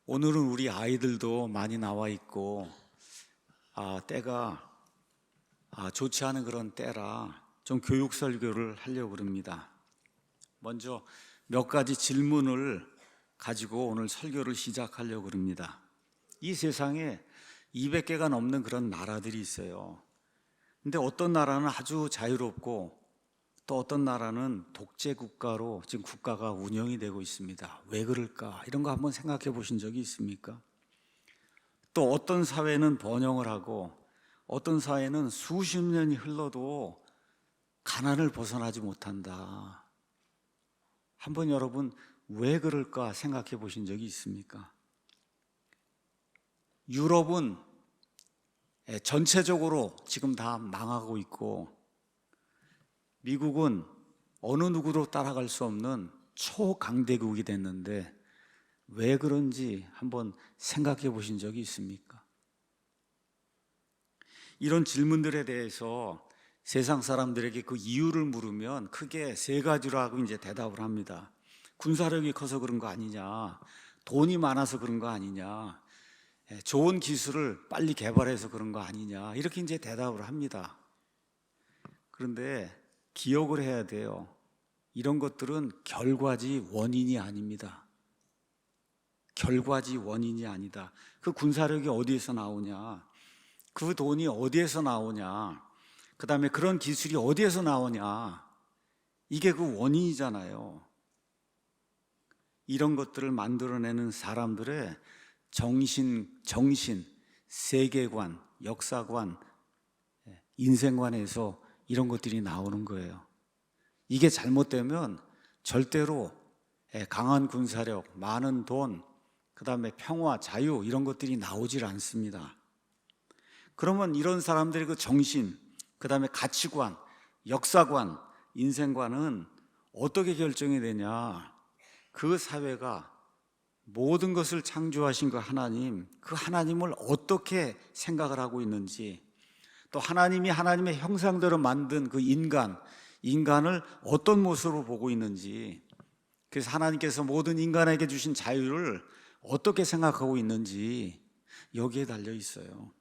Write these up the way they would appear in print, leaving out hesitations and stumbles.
오늘은 우리 아이들도 많이 나와 있고 때가 좋지 않은 그런 때라 좀 교육 설교를 하려고 합니다. 먼저 몇 가지 질문을 가지고 오늘 설교를 시작하려고 합니다. 이 세상에 200개가 넘는 그런 나라들이 있어요. 근데 어떤 나라는 아주 자유롭고 또 어떤 나라는 독재 국가로 지금 국가가 운영이 되고 있습니다. 왜 그럴까? 이런 거 한번 생각해 보신 적이 있습니까? 또 어떤 사회는 번영을 하고 어떤 사회는 수십 년이 흘러도 가난을 벗어나지 못한다. 한번 여러분 왜 그럴까 생각해 보신 적이 있습니까? 유럽은 전체적으로 지금 다 망하고 있고 미국은 어느 누구도 따라갈 수 없는 초강대국이 됐는데 왜 그런지 한번 생각해 보신 적이 있습니까? 이런 질문들에 대해서 세상 사람들에게 그 이유를 물으면 크게 세 가지로 하고 이제 대답을 합니다. 군사력이 커서 그런 거 아니냐, 돈이 많아서 그런 거 아니냐, 좋은 기술을 빨리 개발해서 그런 거 아니냐, 이렇게 이제 대답을 합니다. 그런데 기억을 해야 돼요. 이런 것들은 결과지 원인이 아닙니다. 결과지 원인이 아니다. 그 군사력이 어디에서 나오냐, 그 돈이 어디에서 나오냐, 그 다음에 그런 기술이 어디에서 나오냐, 이게 그 원인이잖아요. 이런 것들을 만들어내는 사람들의 정신, 세계관, 역사관, 인생관에서 이런 것들이 나오는 거예요. 이게 잘못되면 절대로 강한 군사력, 많은 돈, 그 다음에 평화, 자유 이런 것들이 나오질 않습니다. 그러면 이런 사람들의 그 정신, 그 다음에 가치관, 역사관, 인생관은 어떻게 결정이 되냐? 그 사회가 모든 것을 창조하신 그 하나님, 그 하나님을 어떻게 생각을 하고 있는지, 또 하나님이 하나님의 형상대로 만든 그 인간을 어떤 모습으로 보고 있는지, 그래서 하나님께서 모든 인간에게 주신 자유를 어떻게 생각하고 있는지 여기에 달려 있어요.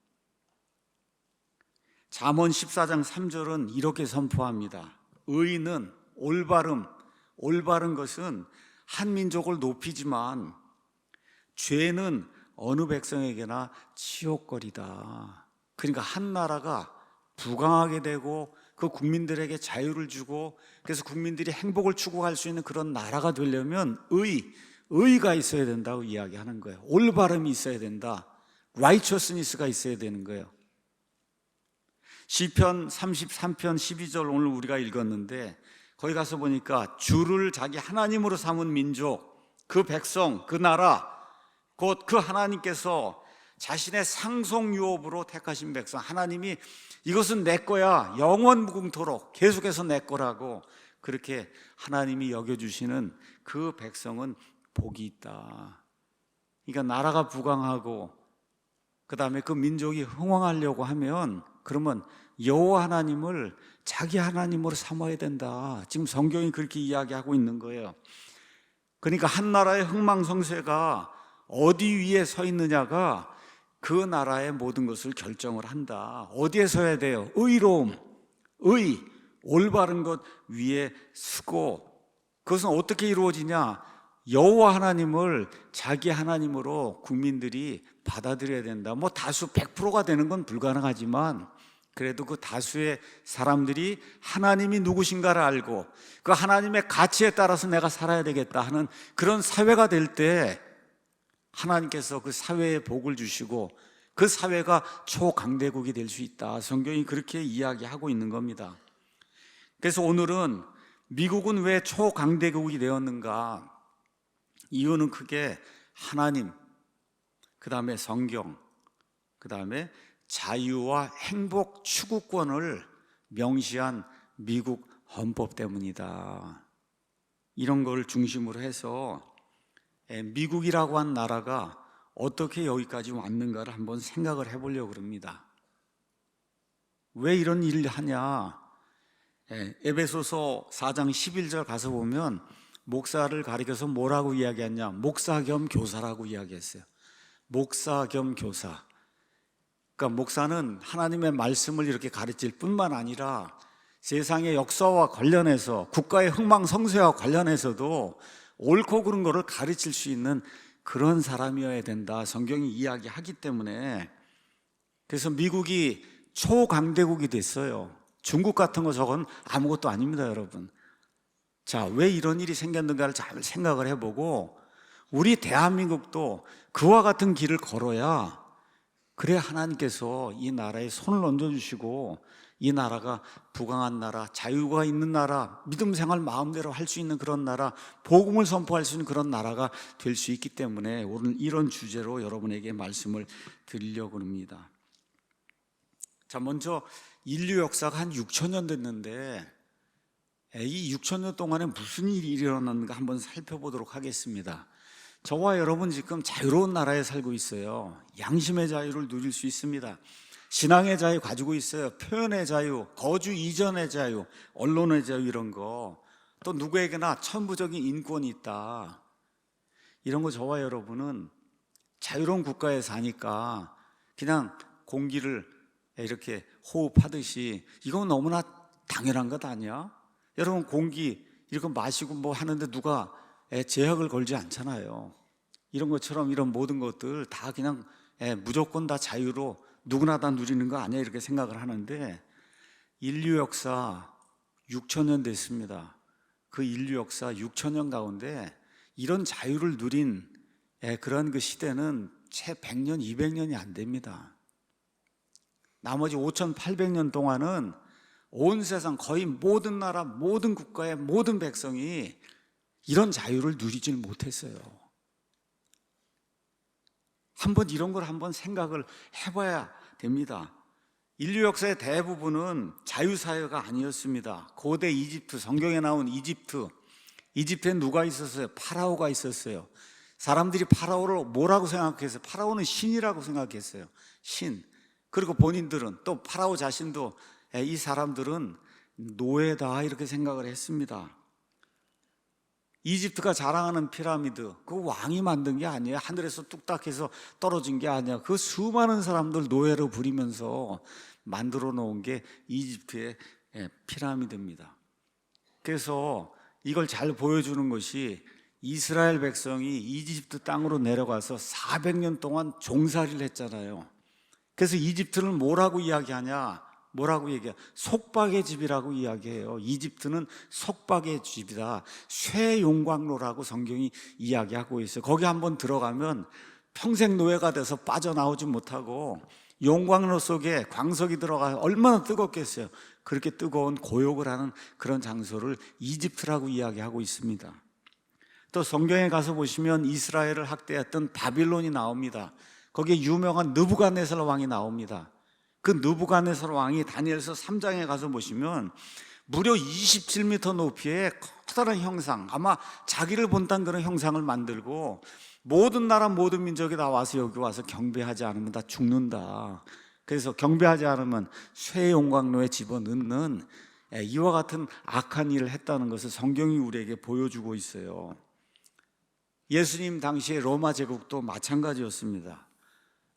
잠언 14장 3절은 이렇게 선포합니다. 의는 올바른 것은 한 민족을 높이지만 죄는 어느 백성에게나 치욕거리다. 그러니까 한 나라가 부강하게 되고 그 국민들에게 자유를 주고 그래서 국민들이 행복을 추구할 수 있는 그런 나라가 되려면 의가 있어야 된다고 이야기하는 거예요. 올바름이 있어야 된다. righteousness가 있어야 되는 거예요. 시편 33편 12절 오늘 우리가 읽었는데 거기 가서 보니까 주를 자기 하나님으로 삼은 민족, 그 백성, 그 나라, 곧 그 하나님께서 자신의 상속 유업으로 택하신 백성, 하나님이 이것은 내 거야, 영원 무궁토록 계속해서 내 거라고 그렇게 하나님이 여겨주시는 그 백성은 복이 있다. 그러니까 나라가 부강하고 그 다음에 그 민족이 흥왕하려고 하면 그러면 여호와 하나님을 자기 하나님으로 삼아야 된다. 지금 성경이 그렇게 이야기하고 있는 거예요. 그러니까 한 나라의 흥망성쇠가 어디 위에 서 있느냐가 그 나라의 모든 것을 결정을 한다. 어디에 서야 돼요? 의로움, 올바른 것 위에 서고, 그것은 어떻게 이루어지냐? 여호와 하나님을 자기 하나님으로 국민들이 받아들여야 된다. 뭐 다수 100%가 되는 건 불가능하지만 그래도 그 다수의 사람들이 하나님이 누구신가를 알고 그 하나님의 가치에 따라서 내가 살아야 되겠다 하는 그런 사회가 될 때 하나님께서 그 사회에 복을 주시고 그 사회가 초강대국이 될 수 있다. 성경이 그렇게 이야기하고 있는 겁니다. 그래서 오늘은 미국은 왜 초강대국이 되었는가? 이유는 크게 하나님, 그 다음에 성경, 그 다음에 자유와 행복 추구권을 명시한 미국 헌법 때문이다. 이런 걸 중심으로 해서 미국이라고 한 나라가 어떻게 여기까지 왔는가를 한번 생각을 해보려고 합니다. 왜 이런 일을 하냐? 에베소서 4장 11절 가서 보면 목사를 가리켜서 뭐라고 이야기했냐? 목사 겸 교사라고 이야기했어요. 목사 겸 교사. 그러니까 목사는 하나님의 말씀을 이렇게 가르칠 뿐만 아니라 세상의 역사와 관련해서, 국가의 흥망성쇠와 관련해서도 옳고 그른 거를 가르칠 수 있는 그런 사람이어야 된다, 성경이 이야기하기 때문에. 그래서 미국이 초강대국이 됐어요. 중국 같은 거 저건 아무것도 아닙니다, 여러분. 자, 왜 이런 일이 생겼는가를 잘 생각을 해보고 우리 대한민국도 그와 같은 길을 걸어야, 그래 하나님께서 이 나라에 손을 얹어주시고 이 나라가 부강한 나라, 자유가 있는 나라, 믿음 생활 마음대로 할 수 있는 그런 나라, 복음을 선포할 수 있는 그런 나라가 될 수 있기 때문에 오늘 이런 주제로 여러분에게 말씀을 드리려고 합니다. 자, 먼저 인류 역사가 한 6,000년 됐는데 이 6,000년 동안에 무슨 일이 일어났는가 한번 살펴보도록 하겠습니다. 저와 여러분 지금 자유로운 나라에 살고 있어요. 양심의 자유를 누릴 수 있습니다. 신앙의 자유 가지고 있어요. 표현의 자유, 거주 이전의 자유, 언론의 자유, 이런 거. 또 누구에게나 천부적인 인권이 있다. 이런 거 저와 여러분은 자유로운 국가에 사니까 그냥 공기를 이렇게 호흡하듯이, 이건 너무나 당연한 것 아니야? 여러분, 공기 이렇게 마시고 뭐 하는데 누가 제약을 걸지 않잖아요. 이런 것처럼 이런 모든 것들 다 그냥 무조건 다 자유로 누구나 다 누리는 거 아니야, 이렇게 생각을 하는데, 인류 역사 6,000년 됐습니다. 그 인류 역사 6,000년 가운데 이런 자유를 누린 그런 그 시대는 채 100년, 200년이 안 됩니다. 나머지 5,800년 동안은 온 세상 거의 모든 나라, 모든 국가의 모든 백성이 이런 자유를 누리질 못했어요. 한번 이런 걸 한번 생각을 해봐야 됩니다. 인류 역사의 대부분은 자유사회가 아니었습니다. 고대 이집트, 성경에 나온 이집트에 누가 있었어요? 파라오가 있었어요. 사람들이 파라오를 뭐라고 생각했어요? 파라오는 신이라고 생각했어요. 신. 그리고 본인들은, 또 파라오 자신도 이 사람들은 노예다, 이렇게 생각을 했습니다. 이집트가 자랑하는 피라미드, 그 왕이 만든 게 아니에요. 하늘에서 뚝딱해서 떨어진 게 아니야. 그 수많은 사람들 노예로 부리면서 만들어 놓은 게 이집트의 피라미드입니다. 그래서 이걸 잘 보여주는 것이, 이스라엘 백성이 이집트 땅으로 내려가서 400년 동안 종살이를 했잖아요. 그래서 이집트를 뭐라고 이야기하냐? 뭐라고 얘기해요? 속박의 집이라고 이야기해요. 이집트는 속박의 집이다. 쇠용광로라고 성경이 이야기하고 있어요. 거기 한번 들어가면 평생 노예가 돼서 빠져나오지 못하고, 용광로 속에 광석이 들어가 얼마나 뜨겁겠어요. 그렇게 뜨거운 고욕을 하는 그런 장소를 이집트라고 이야기하고 있습니다. 또 성경에 가서 보시면 이스라엘을 학대했던 바빌론이 나옵니다. 거기에 유명한 느부갓네살 왕이 나옵니다. 그 느부갓네살 왕이 다니엘서 3장에 가서 보시면 무려 27m 높이의 커다란 형상, 아마 자기를 본다는 그런 형상을 만들고, 모든 나라 모든 민족이 다 와서 여기 와서 경배하지 않으면 다 죽는다. 그래서 경배하지 않으면 쇠용광로에 집어넣는 이와 같은 악한 일을 했다는 것을 성경이 우리에게 보여주고 있어요. 예수님 당시에 로마 제국도 마찬가지였습니다.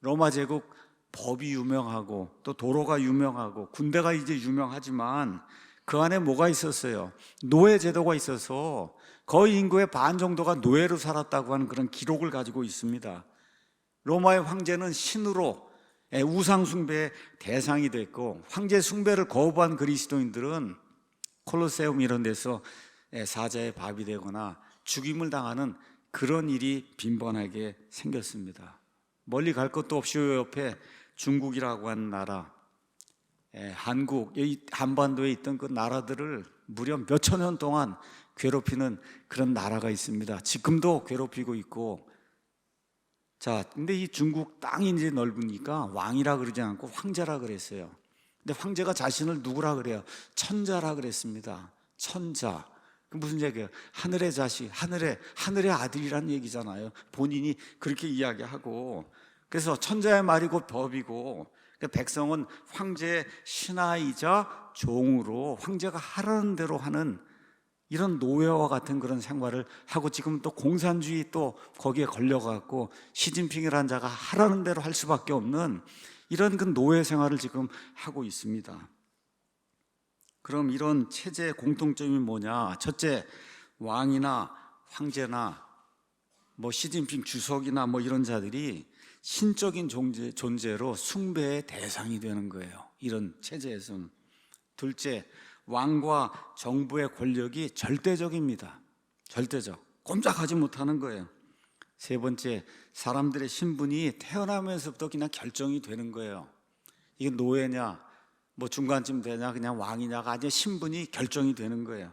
로마 제국 법이 유명하고 또 도로가 유명하고 군대가 이제 유명하지만 그 안에 뭐가 있었어요? 노예 제도가 있어서 거의 인구의 반 정도가 노예로 살았다고 하는 그런 기록을 가지고 있습니다. 로마의 황제는 신으로 우상 숭배의 대상이 됐고, 황제 숭배를 거부한 그리스도인들은 콜로세움 이런 데서 사자의 밥이 되거나 죽임을 당하는 그런 일이 빈번하게 생겼습니다. 멀리 갈 것도 없이 옆에 중국이라고 하는 나라, 한국, 한반도에 있던 그 나라들을 무려 몇천 년 동안 괴롭히는 그런 나라가 있습니다. 지금도 괴롭히고 있고. 자, 근데 이 중국 땅이 이제 넓으니까 왕이라 그러지 않고 황제라 그랬어요. 근데 황제가 자신을 누구라 그래요? 천자라 그랬습니다. 천자. 그 무슨 얘기예요? 하늘의 자식, 하늘의 아들이란 얘기잖아요. 본인이 그렇게 이야기하고. 그래서 천자의 말이 곧 법이고, 백성은 황제의 신하이자 종으로 황제가 하라는 대로 하는 이런 노예와 같은 그런 생활을 하고 지금 또 공산주의 또 거기에 걸려갖고 시진핑이라는 자가 하라는 대로 할 수밖에 없는 이런 그 노예 생활을 지금 하고 있습니다. 그럼 이런 체제의 공통점이 뭐냐? 첫째, 왕이나 황제나 뭐 시진핑 주석이나 뭐 이런 자들이 신적인 존재로 숭배의 대상이 되는 거예요. 이런 체제에서는. 둘째, 왕과 정부의 권력이 절대적입니다. 절대적. 꼼짝하지 못하는 거예요. 세 번째, 사람들의 신분이 태어나면서부터 그냥 결정이 되는 거예요. 이게 노예냐, 뭐 중간쯤 되냐, 그냥 왕이냐가 아니라 신분이 결정이 되는 거예요.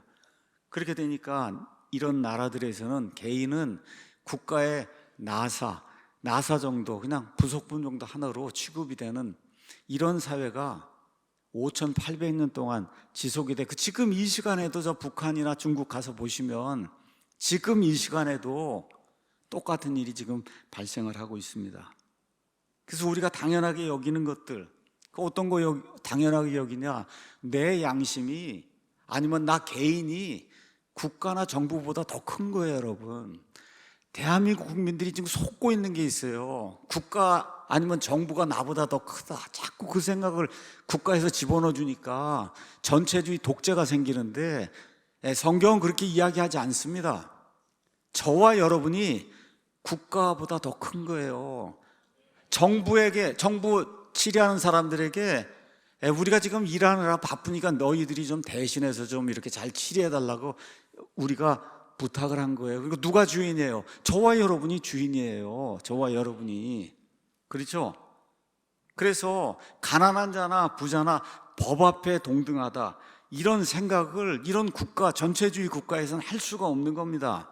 그렇게 되니까 이런 나라들에서는 개인은 국가의 나사 정도, 그냥 부속품 정도 하나로 취급이 되는 이런 사회가 5,800년 동안 지속이 돼. 지금 이 시간에도 저 북한이나 중국 가서 보시면 지금 이 시간에도 똑같은 일이 지금 발생을 하고 있습니다. 그래서 우리가 당연하게 여기는 것들, 어떤 거 당연하게 여기냐? 내 양심이 아니면 나 개인이 국가나 정부보다 더 큰 거예요, 여러분. 대한민국 국민들이 지금 속고 있는 게 있어요. 국가 아니면 정부가 나보다 더 크다. 자꾸 그 생각을 국가에서 집어넣어 주니까 전체주의 독재가 생기는데 성경은 그렇게 이야기하지 않습니다. 저와 여러분이 국가보다 더 큰 거예요. 정부 치리하는 사람들에게 우리가 지금 일하느라 바쁘니까 너희들이 좀 대신해서 좀 이렇게 잘 치료해달라고 우리가 부탁을 한 거예요. 그리고 누가 주인이에요? 저와 여러분이 주인이에요. 저와 여러분이. 그렇죠? 그래서 가난한 자나 부자나 법 앞에 동등하다, 이런 생각을 이런 국가, 전체주의 국가에서는 할 수가 없는 겁니다.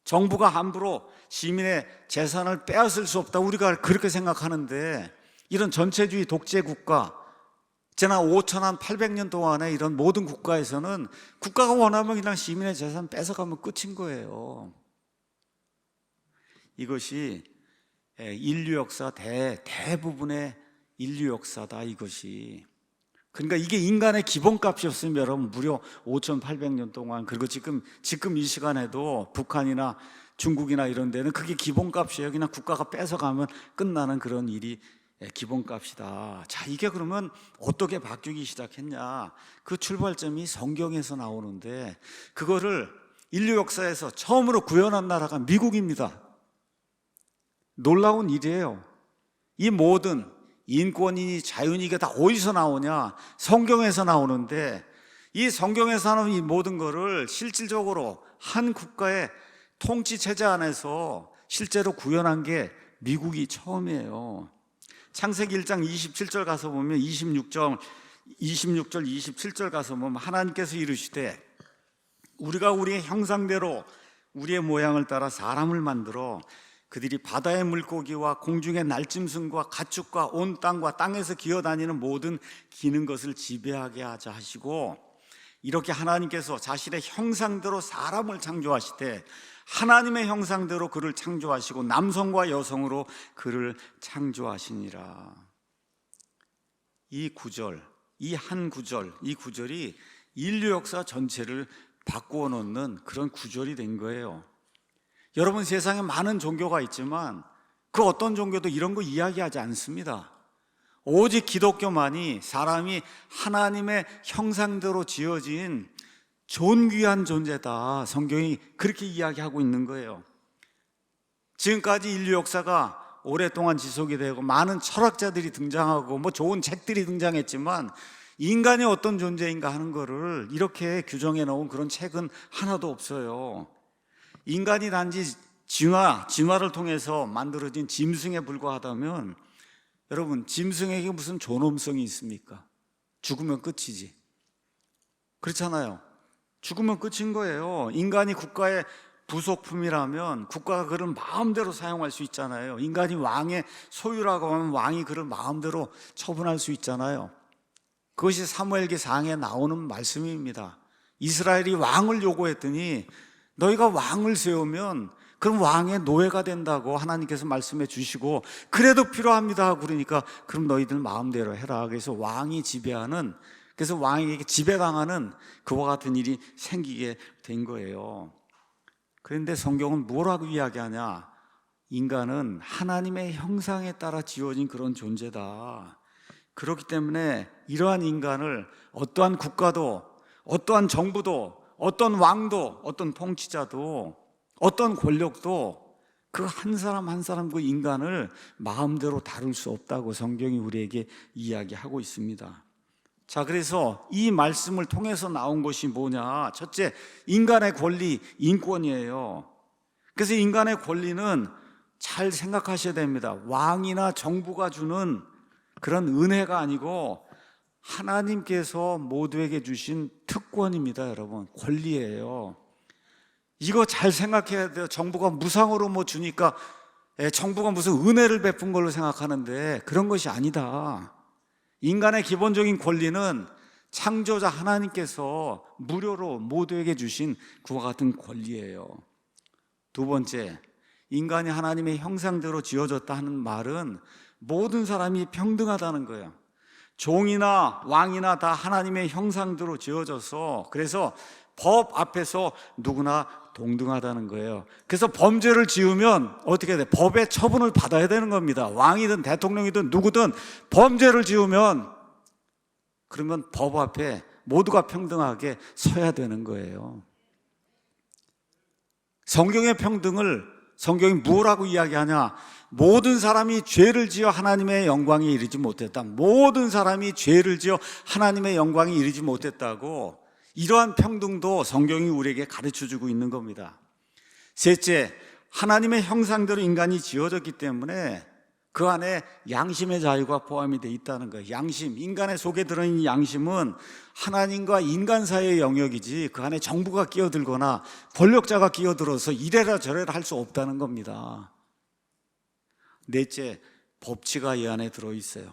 정부가 함부로 시민의 재산을 빼앗을 수 없다, 우리가 그렇게 생각하는데 이런 전체주의 독재 국가, 지난 5,800년 동안의 이런 모든 국가에서는 국가가 원하면 그냥 시민의 재산 뺏어가면 끝인 거예요. 이것이 인류 역사 대부분의 인류 역사다, 이것이. 그러니까 이게 인간의 기본값이었으면 여러분 무려 5,800년 동안, 그리고 지금 이 시간에도 북한이나 중국이나 이런 데는 그게 기본값이에요. 그냥 국가가 뺏어가면 끝나는 그런 일이 기본값이다. 자, 이게 그러면 어떻게 바뀌기 시작했냐? 그 출발점이 성경에서 나오는데 그거를 인류 역사에서 처음으로 구현한 나라가 미국입니다. 놀라운 일이에요. 이 모든 인권이니 자유니 이게 다 어디서 나오냐? 성경에서 나오는데 이 성경에서 나오는 이 모든 거를 실질적으로 한 국가의 통치 체제 안에서 실제로 구현한 게 미국이 처음이에요. 창세기 1장 27절 가서 보면 26절 27절 가서 보면 하나님께서 이르시되 우리가 우리의 형상대로 우리의 모양을 따라 사람을 만들어 그들이 바다의 물고기와 공중의 날짐승과 가축과 온 땅과 땅에서 기어다니는 모든 기는 것을 지배하게 하자 하시고, 이렇게 하나님께서 자신의 형상대로 사람을 창조하시되 하나님의 형상대로 그를 창조하시고 남성과 여성으로 그를 창조하시니라. 이 구절, 이 한 구절, 이 구절이 인류 역사 전체를 바꾸어 놓는 그런 구절이 된 거예요. 여러분, 세상에 많은 종교가 있지만 그 어떤 종교도 이런 거 이야기하지 않습니다. 오직 기독교만이 사람이 하나님의 형상대로 지어진 존귀한 존재다, 성경이 그렇게 이야기하고 있는 거예요. 지금까지 인류 역사가 오랫동안 지속이 되고 많은 철학자들이 등장하고 뭐 좋은 책들이 등장했지만 인간이 어떤 존재인가 하는 거를 이렇게 규정해 놓은 그런 책은 하나도 없어요. 인간이 단지 진화를 통해서 만들어진 짐승에 불과하다면, 여러분, 짐승에게 무슨 존엄성이 있습니까? 죽으면 끝이지. 그렇잖아요. 죽으면 끝인 거예요. 인간이 국가의 부속품이라면 국가가 그를 마음대로 사용할 수 있잖아요. 인간이 왕의 소유라고 하면 왕이 그를 마음대로 처분할 수 있잖아요. 그것이 사무엘기 4장에 나오는 말씀입니다. 이스라엘이 왕을 요구했더니 너희가 왕을 세우면 그럼 왕의 노예가 된다고 하나님께서 말씀해 주시고, 그래도 필요합니다 그러니까 그럼 너희들 마음대로 해라. 그래서 왕이 지배하는 그래서 왕에게 지배당하는 그와 같은 일이 생기게 된 거예요. 그런데 성경은 뭐라고 이야기하냐? 인간은 하나님의 형상에 따라 지어진 그런 존재다. 그렇기 때문에 이러한 인간을 어떠한 국가도, 어떠한 정부도, 어떤 왕도, 어떤 통치자도, 어떤 권력도 그 한 사람 한 사람 그 인간을 마음대로 다룰 수 없다고 성경이 우리에게 이야기하고 있습니다. 자, 그래서 이 말씀을 통해서 나온 것이 뭐냐? 첫째, 인간의 권리, 인권이에요. 그래서 인간의 권리는 잘 생각하셔야 됩니다. 왕이나 정부가 주는 그런 은혜가 아니고 하나님께서 모두에게 주신 특권입니다, 여러분. 권리예요. 이거 잘 생각해야 돼요. 정부가 무상으로 뭐 주니까 정부가 무슨 은혜를 베푼 걸로 생각하는데 그런 것이 아니다. 인간의 기본적인 권리는 창조자 하나님께서 무료로 모두에게 주신 그와 같은 권리예요. 두 번째, 인간이 하나님의 형상대로 지어졌다 하는 말은 모든 사람이 평등하다는 거예요. 종이나 왕이나 다 하나님의 형상대로 지어져서 그래서 법 앞에서 누구나 동등하다는 거예요. 그래서 범죄를 지으면 어떻게 돼? 법의 처분을 받아야 되는 겁니다. 왕이든 대통령이든 누구든 범죄를 지으면 그러면 법 앞에 모두가 평등하게 서야 되는 거예요. 성경의 평등을 성경이 뭐라고 이야기하냐? 모든 사람이 죄를 지어 하나님의 영광에 이르지 못했다. 모든 사람이 죄를 지어 하나님의 영광에 이르지 못했다고, 이러한 평등도 성경이 우리에게 가르쳐주고 있는 겁니다. 셋째, 하나님의 형상대로 인간이 지어졌기 때문에 그 안에 양심의 자유가 포함이 되어 있다는 거예요. 양심, 인간의 속에 들어있는 양심은 하나님과 인간 사이의 영역이지 그 안에 정부가 끼어들거나 권력자가 끼어들어서 이래라 저래라 할 수 없다는 겁니다. 넷째, 법치가 이 안에 들어있어요.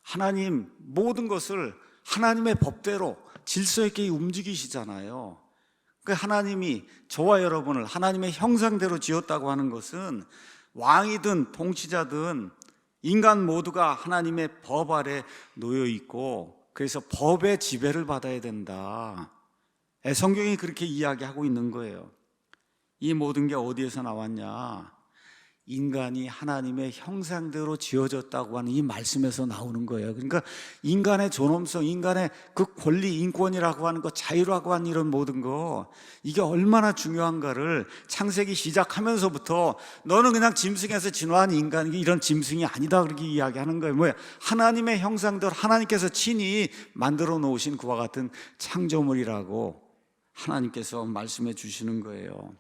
하나님 모든 것을 하나님의 법대로 질서 있게 움직이시잖아요. 하나님이 저와 여러분을 하나님의 형상대로 지었다고 하는 것은 왕이든 통치자든 인간 모두가 하나님의 법 아래 놓여 있고 그래서 법의 지배를 받아야 된다. 성경이 그렇게 이야기하고 있는 거예요. 이 모든 게 어디에서 나왔냐? 인간이 하나님의 형상대로 지어졌다고 하는 이 말씀에서 나오는 거예요. 그러니까 인간의 존엄성, 인간의 그 권리, 인권이라고 하는 것, 자유라고 하는 이런 모든 거, 이게 얼마나 중요한가를 창세기 시작하면서부터 너는 그냥 짐승에서 진화한 인간이 이런 짐승이 아니다 그렇게 이야기하는 거예요. 뭐야? 하나님의 형상대로 하나님께서 친히 만들어 놓으신 그와 같은 창조물이라고 하나님께서 말씀해 주시는 거예요.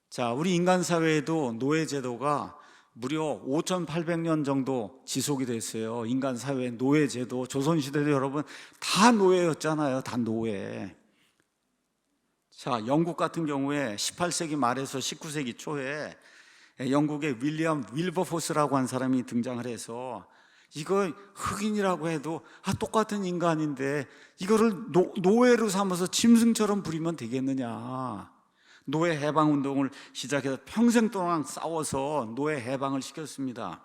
자, 우리 인간 사회에도 노예 제도가 무려 5,800년 정도 지속이 됐어요. 인간 사회 노예 제도, 조선시대도 여러분 다 노예였잖아요. 다 노예. 자, 영국 같은 경우에 18세기 말에서 19세기 초에 영국의 윌리엄 윌버포스라고 한 사람이 등장을 해서 이거 흑인이라고 해도 똑같은 인간인데 이거를 노예로 삼아서 짐승처럼 부리면 되겠느냐. 노예 해방 운동을 시작해서 평생 동안 싸워서 노예 해방을 시켰습니다.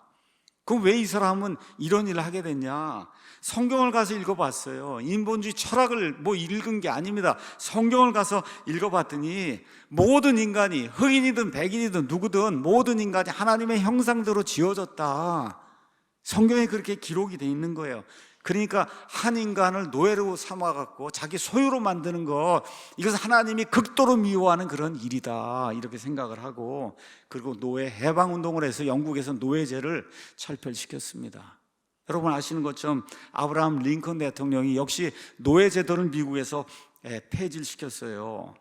그럼 왜 이 사람은 이런 일을 하게 됐냐? 성경을 가서 읽어봤어요. 인본주의 철학을 읽은 게 아닙니다. 성경을 가서 읽어봤더니 모든 인간이 흑인이든 백인이든 누구든 모든 인간이 하나님의 형상대로 지어졌다. 성경에 그렇게 기록이 돼 있는 거예요. 그러니까 한 인간을 노예로 삼아갖고 자기 소유로 만드는 것, 이것은 하나님이 극도로 미워하는 그런 일이다 이렇게 생각을 하고, 그리고 노예 해방운동을 해서 영국에서 노예제를 철폐시켰습니다. 여러분 아시는 것처럼 아브라함 링컨 대통령이 역시 노예제도를 미국에서 폐지를 시켰어요.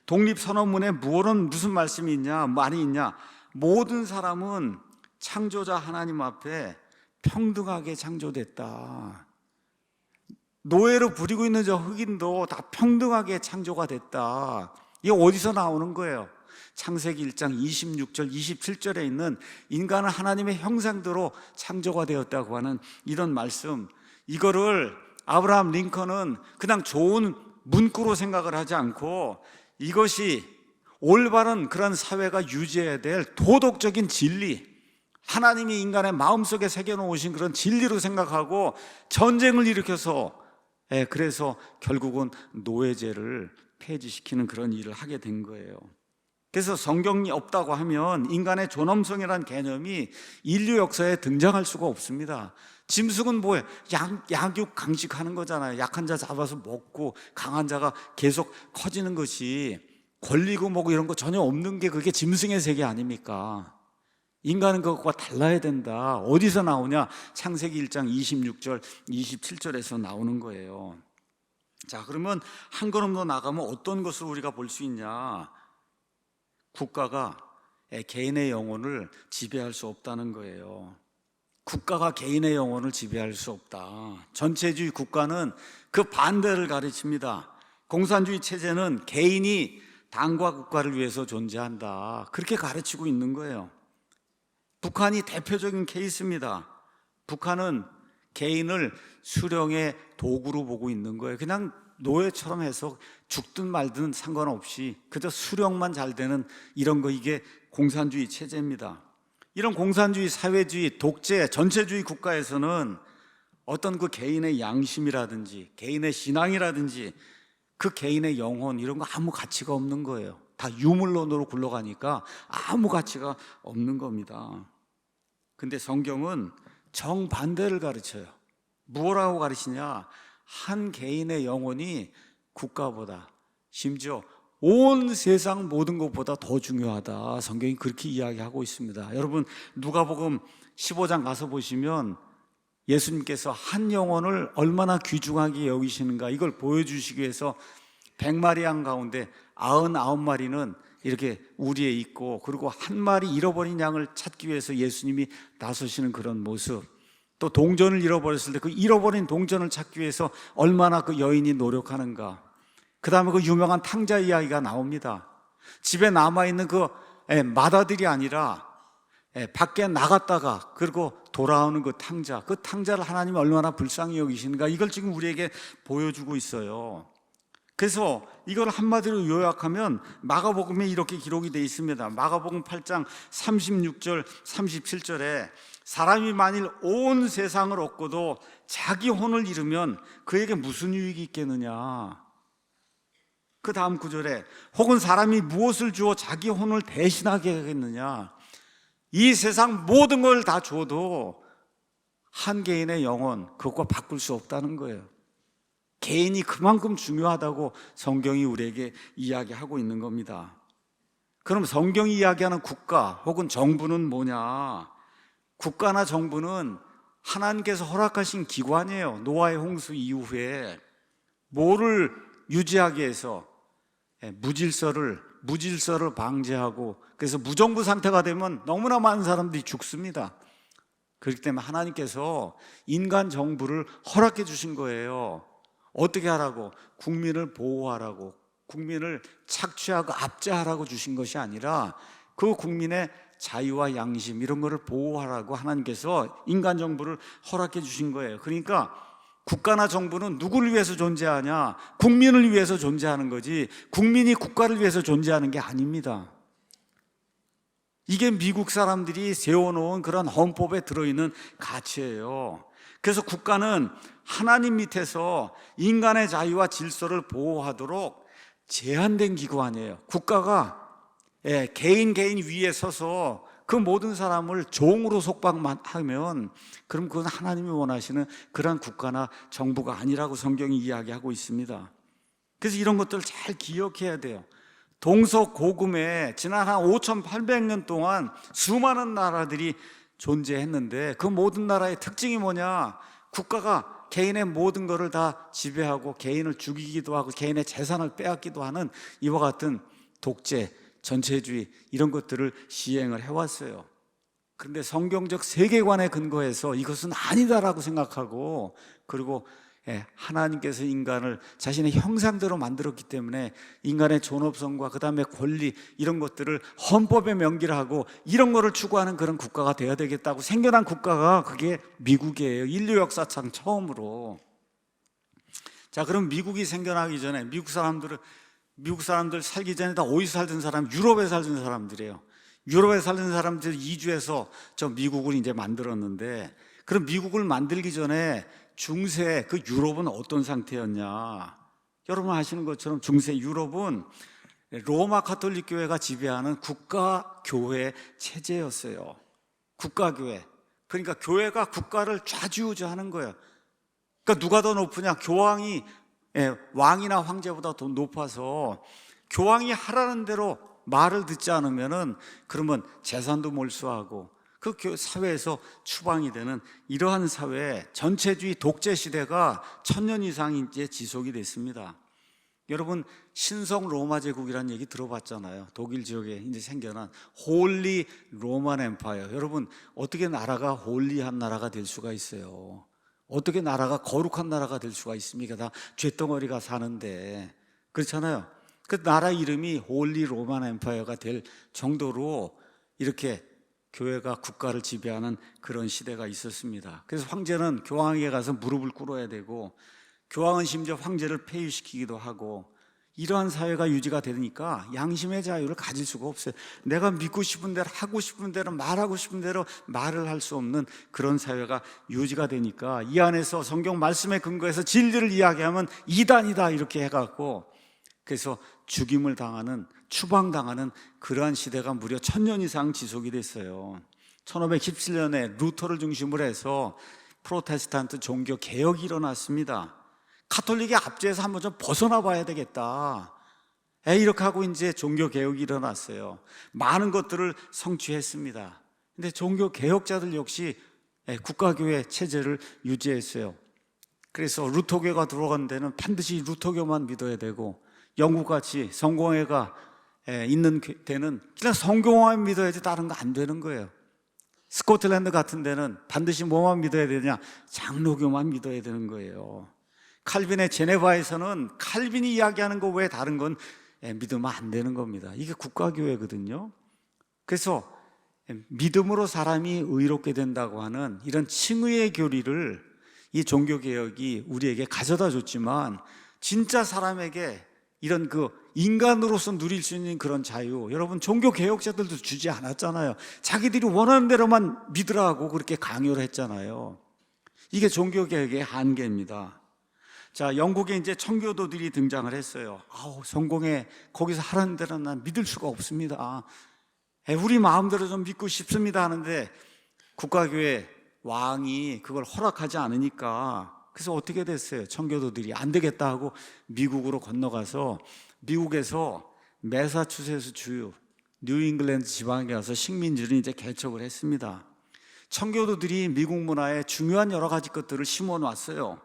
독립선언문에 무슨 말씀이 있냐, 말이 있냐? 모든 사람은 창조자 하나님 앞에 평등하게 창조됐다. 노예로 부리고 있는 저 흑인도 다 평등하게 창조가 됐다. 이게 어디서 나오는 거예요? 창세기 1장 26절 27절에 있는 인간은 하나님의 형상대로 창조가 되었다고 하는 이런 말씀, 이거를 아브라함 링컨은 그냥 좋은 문구로 생각을 하지 않고 이것이 올바른 그런 사회가 유지해야 될 도덕적인 진리, 하나님이 인간의 마음속에 새겨놓으신 그런 진리로 생각하고 전쟁을 일으켜서 그래서 결국은 노예제를 폐지시키는 그런 일을 하게 된 거예요. 그래서 성경이 없다고 하면 인간의 존엄성이라는 개념이 인류 역사에 등장할 수가 없습니다. 짐승은 뭐예요? 약육 강식하는 거잖아요. 약한 자 잡아서 먹고 강한 자가 계속 커지는 것이, 권리고 뭐고 이런 거 전혀 없는 게 그게 짐승의 세계 아닙니까? 인간은 그것과 달라야 된다. 어디서 나오냐? 창세기 1장 26절 27절에서 나오는 거예요. 자, 그러면 한 걸음 더 나가면 어떤 것을 우리가 볼 수 있냐? 국가가 개인의 영혼을 지배할 수 없다는 거예요. 국가가 개인의 영혼을 지배할 수 없다. 전체주의 국가는 그 반대를 가르칩니다. 공산주의 체제는 개인이 당과 국가를 위해서 존재한다. 그렇게 가르치고 있는 거예요. 북한이 대표적인 케이스입니다. 북한은 개인을 수령의 도구로 보고 있는 거예요. 그냥 노예처럼 해서 죽든 말든 상관없이 그저 수령만 잘 되는 이런 거, 이게 공산주의 체제입니다. 이런 공산주의, 사회주의, 독재, 전체주의 국가에서는 어떤 그 개인의 양심이라든지 개인의 신앙이라든지 그 개인의 영혼 이런 거 아무 가치가 없는 거예요. 다 유물론으로 굴러가니까 아무 가치가 없는 겁니다. 근데 성경은 정반대를 가르쳐요. 뭐라고 가르치냐? 한 개인의 영혼이 국가보다, 심지어 온 세상 모든 것보다 더 중요하다. 성경이 그렇게 이야기하고 있습니다. 여러분, 누가복음 15장 가서 보시면 예수님께서 한 영혼을 얼마나 귀중하게 여기시는가, 이걸 보여주시기 위해서 100마리 양 가운데 99마리는 이렇게 우리에 있고, 그리고 한 마리 잃어버린 양을 찾기 위해서 예수님이 나서시는 그런 모습, 또 동전을 잃어버렸을 때 그 잃어버린 동전을 찾기 위해서 얼마나 그 여인이 노력하는가, 그 다음에 그 유명한 탕자 이야기가 나옵니다. 집에 남아있는 그 마다들이 아니라 밖에 나갔다가 그리고 돌아오는 그 탕자, 그 탕자를 하나님이 얼마나 불쌍히 여기시는가, 이걸 지금 우리에게 보여주고 있어요. 그래서 이걸 한마디로 요약하면 마가복음에 이렇게 기록이 되어 있습니다. 마가복음 8장 36절 37절에 사람이 만일 온 세상을 얻고도 자기 혼을 잃으면 그에게 무슨 유익이 있겠느냐. 그 다음 구절에 혹은 사람이 무엇을 주어 자기 혼을 대신하게 하겠느냐. 이 세상 모든 걸 다 줘도 한 개인의 영혼, 그것과 바꿀 수 없다는 거예요. 개인이 그만큼 중요하다고 성경이 우리에게 이야기하고 있는 겁니다. 그럼 성경이 이야기하는 국가 혹은 정부는 뭐냐? 국가나 정부는 하나님께서 허락하신 기관이에요. 노아의 홍수 이후에 뭐를 유지하기 위해서 무질서를 방지하고, 그래서 무정부 상태가 되면 너무나 많은 사람들이 죽습니다. 그렇기 때문에 하나님께서 인간 정부를 허락해 주신 거예요. 어떻게 하라고? 국민을 보호하라고, 국민을 착취하고 압제하라고 주신 것이 아니라 그 국민의 자유와 양심 이런 거를 보호하라고 하나님께서 인간 정부를 허락해 주신 거예요. 그러니까 국가나 정부는 누구를 위해서 존재하냐? 국민을 위해서 존재하는 거지, 국민이 국가를 위해서 존재하는 게 아닙니다. 이게 미국 사람들이 세워놓은 그런 헌법에 들어있는 가치예요. 그래서 국가는 하나님 밑에서 인간의 자유와 질서를 보호하도록 제한된 기관이에요. 국가가 개인 위에 서서 그 모든 사람을 종으로 속박만 하면 그럼 그건 하나님이 원하시는 그러한 국가나 정부가 아니라고 성경이 이야기하고 있습니다. 그래서 이런 것들을 잘 기억해야 돼요. 동서고금에 지난 한 5,800년 동안 수많은 나라들이 존재했는데 그 모든 나라의 특징이 뭐냐? 국가가 개인의 모든 것을 다 지배하고 개인을 죽이기도 하고 개인의 재산을 빼앗기도 하는 이와 같은 독재, 전체주의 이런 것들을 시행을 해왔어요. 그런데 성경적 세계관에 근거해서 이것은 아니다라고 생각하고, 그리고 하나님께서 인간을 자신의 형상대로 만들었기 때문에 인간의 존엄성과 그 다음에 권리 이런 것들을 헌법에 명기를 하고 이런 거를 추구하는 그런 국가가 되어야 되겠다고 생겨난 국가가 그게 미국이에요. 인류 역사상 처음으로. 자, 그럼 미국이 생겨나기 전에 미국 사람들 살기 전에 다 어디서 살던 사람? 유럽에 살던 사람들이에요. 유럽에 살던 사람들이 이주해서 저 미국을 이제 만들었는데, 그럼 미국을 만들기 전에 중세 그 유럽은 어떤 상태였냐? 여러분 아시는 것처럼 중세 유럽은 로마 가톨릭 교회가 지배하는 국가 교회 체제였어요. 국가 교회. 그러니까 교회가 국가를 좌지우지하는 거예요. 그러니까 누가 더 높으냐? 교황이 왕이나 황제보다 더 높아서 교황이 하라는 대로 말을 듣지 않으면은 그러면 재산도 몰수하고 그 사회에서 추방이 되는 이러한 사회, 전체주의 독재 시대가 1000년 이상 이제 지속이 됐습니다. 여러분 신성 로마 제국이라는 얘기 들어봤잖아요. 독일 지역에 이제 생겨난 홀리 로만 엠파이어. 여러분 어떻게 나라가 홀리한 나라가 될 수가 있어요? 어떻게 나라가 거룩한 나라가 될 수가 있습니까? 다 쇳덩어리가 사는데. 그렇잖아요. 그 나라 이름이 홀리 로만 엠파이어가 될 정도로 이렇게 교회가 국가를 지배하는 그런 시대가 있었습니다. 그래서 황제는 교황에게 가서 무릎을 꿇어야 되고, 교황은 심지어 황제를 폐위시키기도 하고, 이러한 사회가 유지가 되니까 양심의 자유를 가질 수가 없어요. 내가 믿고 싶은 대로 하고 싶은 대로 말하고 싶은 대로 말을 할 수 없는 그런 사회가 유지가 되니까 이 안에서 성경 말씀에 근거해서 진리를 이야기하면 이단이다 이렇게 해갖고, 그래서 죽임을 당하는, 추방당하는 그러한 시대가 무려 1000년 이상 지속이 됐어요. 1517년에 루터를 중심으로 해서 프로테스탄트 종교 개혁이 일어났습니다. 가톨릭의 압제에서 한번 좀 벗어나 봐야 되겠다. 이렇게 하고 이제 종교 개혁이 일어났어요. 많은 것들을 성취했습니다. 근데 종교 개혁자들 역시 국가교회 체제를 유지했어요. 그래서 루터교가 들어간 데는 반드시 루터교만 믿어야 되고, 영국같이 성공회가 있는 데는 그냥 성경만 믿어야지 다른 거 안 되는 거예요. 스코틀랜드 같은 데는 반드시 뭐만 믿어야 되냐? 장로교만 믿어야 되는 거예요. 칼빈의 제네바에서는 칼빈이 이야기하는 거 외에 다른 건 믿으면 안 되는 겁니다. 이게 국가교회거든요. 그래서 믿음으로 사람이 의롭게 된다고 하는 이런 칭의의 교리를 이 종교개혁이 우리에게 가져다 줬지만, 진짜 사람에게 이런 그 인간으로서 누릴 수 있는 그런 자유, 여러분 종교개혁자들도 주지 않았잖아요. 자기들이 원하는 대로만 믿으라고 그렇게 강요를 했잖아요. 이게 종교개혁의 한계입니다. 자, 영국에 이제 청교도들이 등장을 했어요. 성공회 거기서 하라는 대로 난 믿을 수가 없습니다. 우리 마음대로 좀 믿고 싶습니다 하는데 국가교회 왕이 그걸 허락하지 않으니까, 그래서 어떻게 됐어요? 청교도들이 안 되겠다 하고 미국으로 건너가서 미국에서 매사추세츠 주 뉴잉글랜드 지방에 가서 식민지를 이제 개척을 했습니다. 청교도들이 미국 문화에 중요한 여러 가지 것들을 심어 놨어요.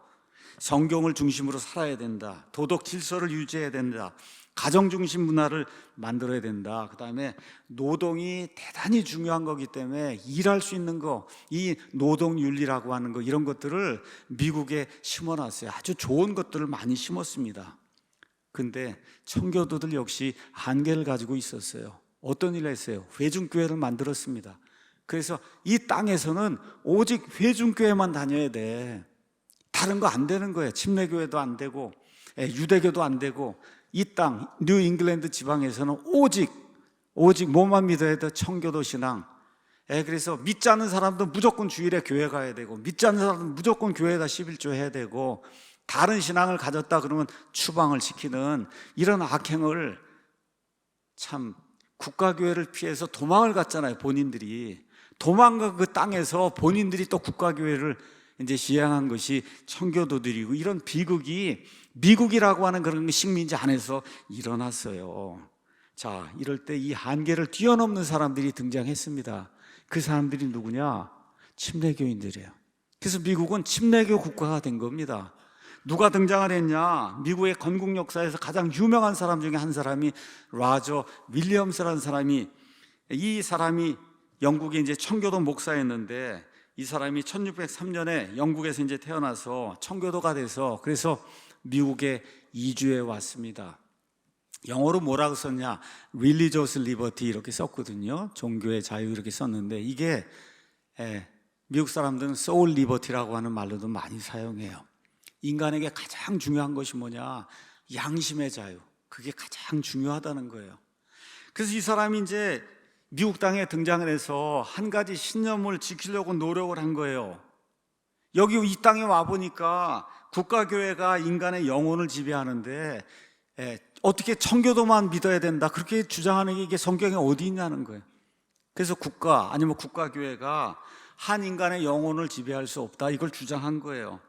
성경을 중심으로 살아야 된다. 도덕 질서를 유지해야 된다. 가정 중심 문화를 만들어야 된다. 그 다음에 노동이 대단히 중요한 거기 때문에 일할 수 있는 거, 이 노동윤리라고 하는 거, 이런 것들을 미국에 심어놨어요. 아주 좋은 것들을 많이 심었습니다. 근데 청교도들 역시 한계를 가지고 있었어요. 어떤 일을 했어요? 회중교회를 만들었습니다. 그래서 이 땅에서는 오직 회중교회만 다녀야 돼. 다른 거 안 되는 거예요. 침례교회도 안 되고 유대교도 안 되고, 이 땅 뉴잉글랜드 지방에서는 오직 뭐만 믿어야 돼? 청교도 신앙. 그래서 믿지 않는 사람도 무조건 주일에 교회 가야 되고, 믿지 않는 사람도 무조건 교회에다 11조 해야 되고, 다른 신앙을 가졌다 그러면 추방을 시키는 이런 악행을, 참 국가교회를 피해서 도망을 갔잖아요. 본인들이 도망간 그 땅에서 본인들이 또 국가교회를 이제 시행한 것이 청교도들이고, 이런 비극이 미국이라고 하는 그런 식민지 안에서 일어났어요. 자, 이럴 때 이 한계를 뛰어넘는 사람들이 등장했습니다. 그 사람들이 누구냐? 침례교인들이에요. 그래서 미국은 침례교 국가가 된 겁니다. 누가 등장을 했냐? 미국의 건국 역사에서 가장 유명한 사람 중에 한 사람이 라저 윌리엄스라는 사람이, 이 사람이 영국의 이제 청교도 목사였는데, 이 사람이 1603년에 영국에서 이제 태어나서 청교도가 돼서 그래서 미국에 이주해 왔습니다. 영어로 뭐라고 썼냐? Religious Liberty 이렇게 썼거든요. 종교의 자유 이렇게 썼는데, 이게 미국 사람들은 Soul Liberty라고 하는 말로도 많이 사용해요. 인간에게 가장 중요한 것이 뭐냐? 양심의 자유. 그게 가장 중요하다는 거예요. 그래서 이 사람이 이제 미국 땅에 등장을 해서 한 가지 신념을 지키려고 노력을 한 거예요. 여기 이 땅에 와 보니까 국가교회가 인간의 영혼을 지배하는데 어떻게 청교도만 믿어야 된다 그렇게 주장하는 게 이게 성경에 어디 있냐는 거예요. 그래서 국가 아니면 국가교회가 한 인간의 영혼을 지배할 수 없다 이걸 주장한 거예요.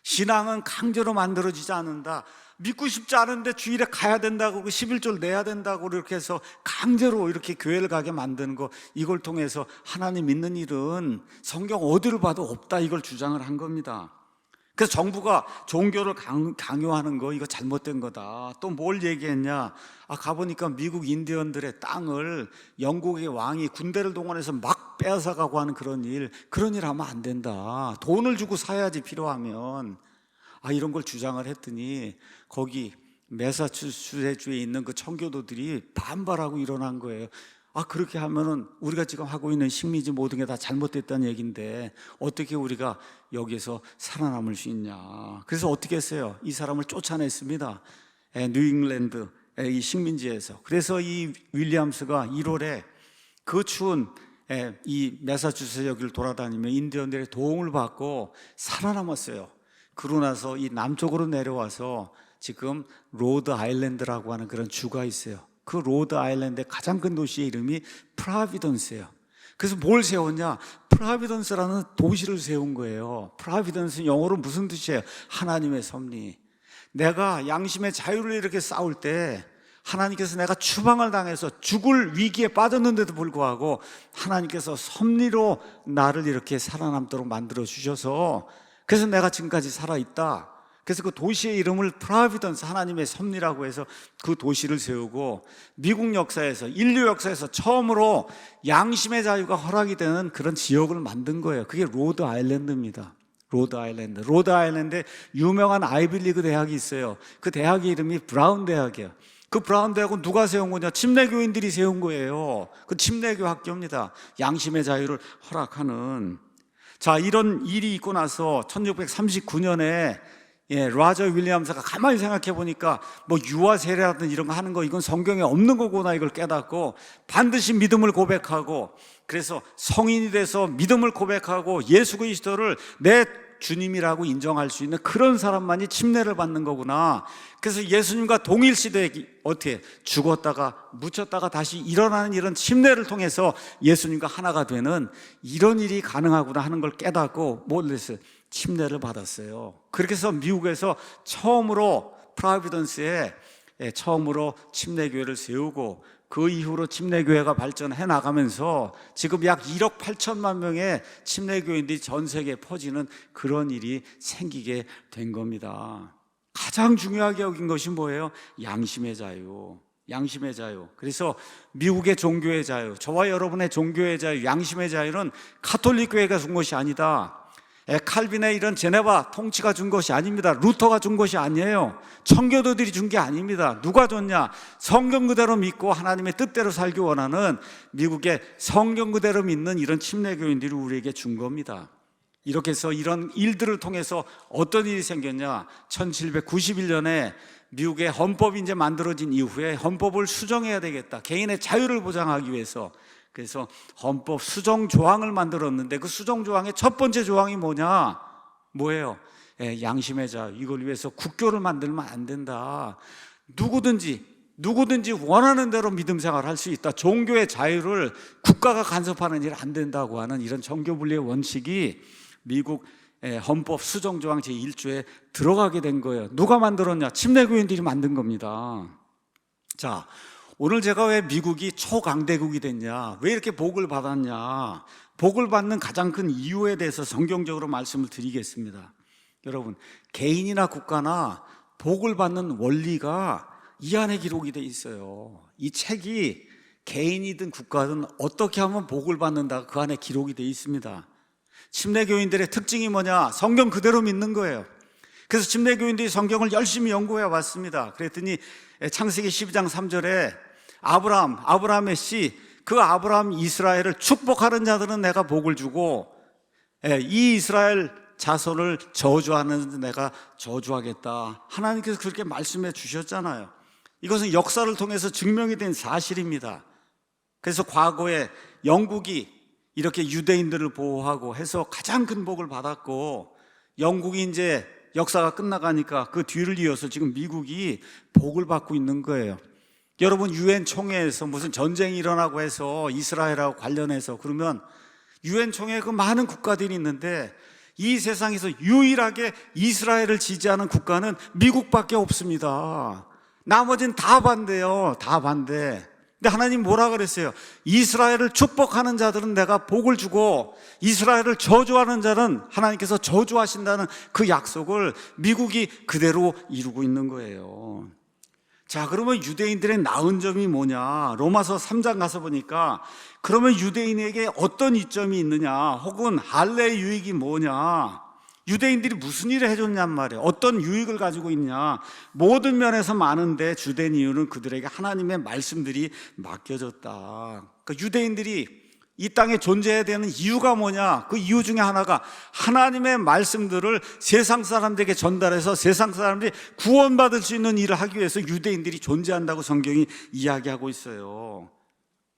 신앙은 강제로 만들어지지 않는다. 믿고 싶지 않은데 주일에 가야 된다고 11조를 내야 된다고 이렇게 해서 강제로 이렇게 교회를 가게 만드는 거, 이걸 통해서 하나님 믿는 일은 성경 어디를 봐도 없다 이걸 주장을 한 겁니다. 그래서 정부가 종교를 강요하는 거 이거 잘못된 거다. 또 뭘 얘기했냐, 가보니까 미국 인디언들의 땅을 영국의 왕이 군대를 동원해서 막 빼앗아가고 하는 그런 일 하면 안 된다. 돈을 주고 사야지 필요하면. 이런 걸 주장을 했더니 거기 매사추세츠주에 있는 그 청교도들이 반발하고 일어난 거예요. 그렇게 하면은 우리가 지금 하고 있는 식민지 모든 게 다 잘못됐다는 얘기인데 어떻게 우리가 여기서 살아남을 수 있냐. 그래서 어떻게 했어요? 이 사람을 쫓아냈습니다. 뉴잉글랜드 이 식민지에서. 그래서 이 윌리엄스가 1월에 그 추운 이 매사추세츠 여기를 돌아다니며 인디언들의 도움을 받고 살아남았어요. 그러고 나서 이 남쪽으로 내려와서 지금 로드 아일랜드라고 하는 그런 주가 있어요. 그 로드 아일랜드의 가장 큰 도시의 이름이 프라비던스예요. 그래서 뭘 세웠냐? 프라비던스라는 도시를 세운 거예요. 프라비던스 영어로 무슨 뜻이에요? 하나님의 섭리. 내가 양심의 자유를 이렇게 싸울 때 하나님께서 내가 추방을 당해서 죽을 위기에 빠졌는데도 불구하고 하나님께서 섭리로 나를 이렇게 살아남도록 만들어 주셔서 그래서 내가 지금까지 살아있다. 그래서 그 도시의 이름을 프라비던스, 하나님의 섭리라고 해서 그 도시를 세우고 미국 역사에서, 인류 역사에서 처음으로 양심의 자유가 허락이 되는 그런 지역을 만든 거예요. 그게 로드 아일랜드입니다. 로드 아일랜드. 로드 아일랜드에 유명한 아이비리그 대학이 있어요. 그 대학의 이름이 브라운 대학이에요. 그 브라운 대학은 누가 세운 거냐? 침례교인들이 세운 거예요. 그 침례교 학교입니다. 양심의 자유를 허락하는. 자, 이런 일이 있고 나서 1639년에 라저 윌리엄스가 가만히 생각해 보니까 뭐 유아 세례라든 이런 거 하는 거 이건 성경에 없는 거구나 이걸 깨닫고 반드시 믿음을 고백하고, 그래서 성인이 돼서 믿음을 고백하고 예수 그리스도를 내 주님이라고 인정할 수 있는 그런 사람만이 침례를 받는 거구나. 그래서 예수님과 동일 시대에 어떻게 죽었다가 묻혔다가 다시 일어나는 이런 침례를 통해서 예수님과 하나가 되는 이런 일이 가능하구나 하는 걸 깨닫고 뭘 했어요? 침례를 받았어요. 그렇게 해서 미국에서 처음으로 프라비던스에 처음으로 침례교회를 세우고 그 이후로 침례교회가 발전해 나가면서 지금 약 1억 8천만 명의 침례교인들이 전 세계에 퍼지는 그런 일이 생기게 된 겁니다. 가장 중요하게 여긴 것이 뭐예요? 양심의 자유. 양심의 자유. 그래서 미국의 종교의 자유, 저와 여러분의 종교의 자유, 양심의 자유는 가톨릭 교회가 준 것이 아니다. 칼빈의 이런 제네바 통치가 준 것이 아닙니다. 루터가 준 것이 아니에요. 청교도들이 준 게 아닙니다. 누가 줬냐? 성경 그대로 믿고 하나님의 뜻대로 살기 원하는 미국의 성경 그대로 믿는 이런 침례교인들이 우리에게 준 겁니다. 이렇게 해서 이런 일들을 통해서 어떤 일이 생겼냐? 1791년에 미국의 헌법이 이제 만들어진 이후에 헌법을 수정해야 되겠다. 개인의 자유를 보장하기 위해서. 그래서 헌법 수정 조항을 만들었는데 그 수정 조항의 첫 번째 조항이 뭐냐? 뭐예요? 양심의 자유. 이걸 위해서 국교를 만들면 안 된다. 누구든지 원하는 대로 믿음 생활을 할 수 있다. 종교의 자유를 국가가 간섭하는 일 안 된다고 하는 이런 정교분리의 원칙이 미국 헌법 수정 조항 제1조에 들어가게 된 거예요. 누가 만들었냐? 침례교인들이 만든 겁니다. 자, 오늘 제가 왜 미국이 초강대국이 됐냐, 왜 이렇게 복을 받았냐, 복을 받는 가장 큰 이유에 대해서 성경적으로 말씀을 드리겠습니다. 여러분, 개인이나 국가나 복을 받는 원리가 이 안에 기록이 돼 있어요. 이 책이 개인이든 국가든 어떻게 하면 복을 받는다, 그 안에 기록이 돼 있습니다. 침례교인들의 특징이 뭐냐? 성경 그대로 믿는 거예요. 그래서 침례교인들이 성경을 열심히 연구해 왔습니다. 그랬더니 창세기 12장 3절에 아브라함의 씨, 그 아브라함 이스라엘을 축복하는 자들은 내가 복을 주고 이 이스라엘 자손을 저주하는 내가 저주하겠다. 하나님께서 그렇게 말씀해 주셨잖아요. 이것은 역사를 통해서 증명이 된 사실입니다. 그래서 과거에 영국이 이렇게 유대인들을 보호하고 해서 가장 큰 복을 받았고, 영국이 이제 역사가 끝나가니까 그 뒤를 이어서 지금 미국이 복을 받고 있는 거예요. 여러분, 유엔 총회에서 무슨 전쟁이 일어나고 해서 이스라엘하고 관련해서 그러면 유엔 총회에 그 많은 국가들이 있는데 이 세상에서 유일하게 이스라엘을 지지하는 국가는 미국밖에 없습니다. 나머지는 다 반대요. 다 반대. 근데 하나님 뭐라 그랬어요? 이스라엘을 축복하는 자들은 내가 복을 주고 이스라엘을 저주하는 자는 하나님께서 저주하신다는 그 약속을 미국이 그대로 이루고 있는 거예요. 자, 그러면 유대인들의 나은 점이 뭐냐? 로마서 3장 가서 보니까 그러면 유대인에게 어떤 이점이 있느냐? 혹은 할례의 유익이 뭐냐? 유대인들이 무슨 일을 해줬냔 말이에요. 어떤 유익을 가지고 있냐? 모든 면에서 많은데 주된 이유는 그들에게 하나님의 말씀들이 맡겨졌다. 그러니까 유대인들이 이 땅에 존재해야 되는 이유가 뭐냐? 그 이유 중에 하나가 하나님의 말씀들을 세상 사람들에게 전달해서 세상 사람들이 구원받을 수 있는 일을 하기 위해서 유대인들이 존재한다고 성경이 이야기하고 있어요.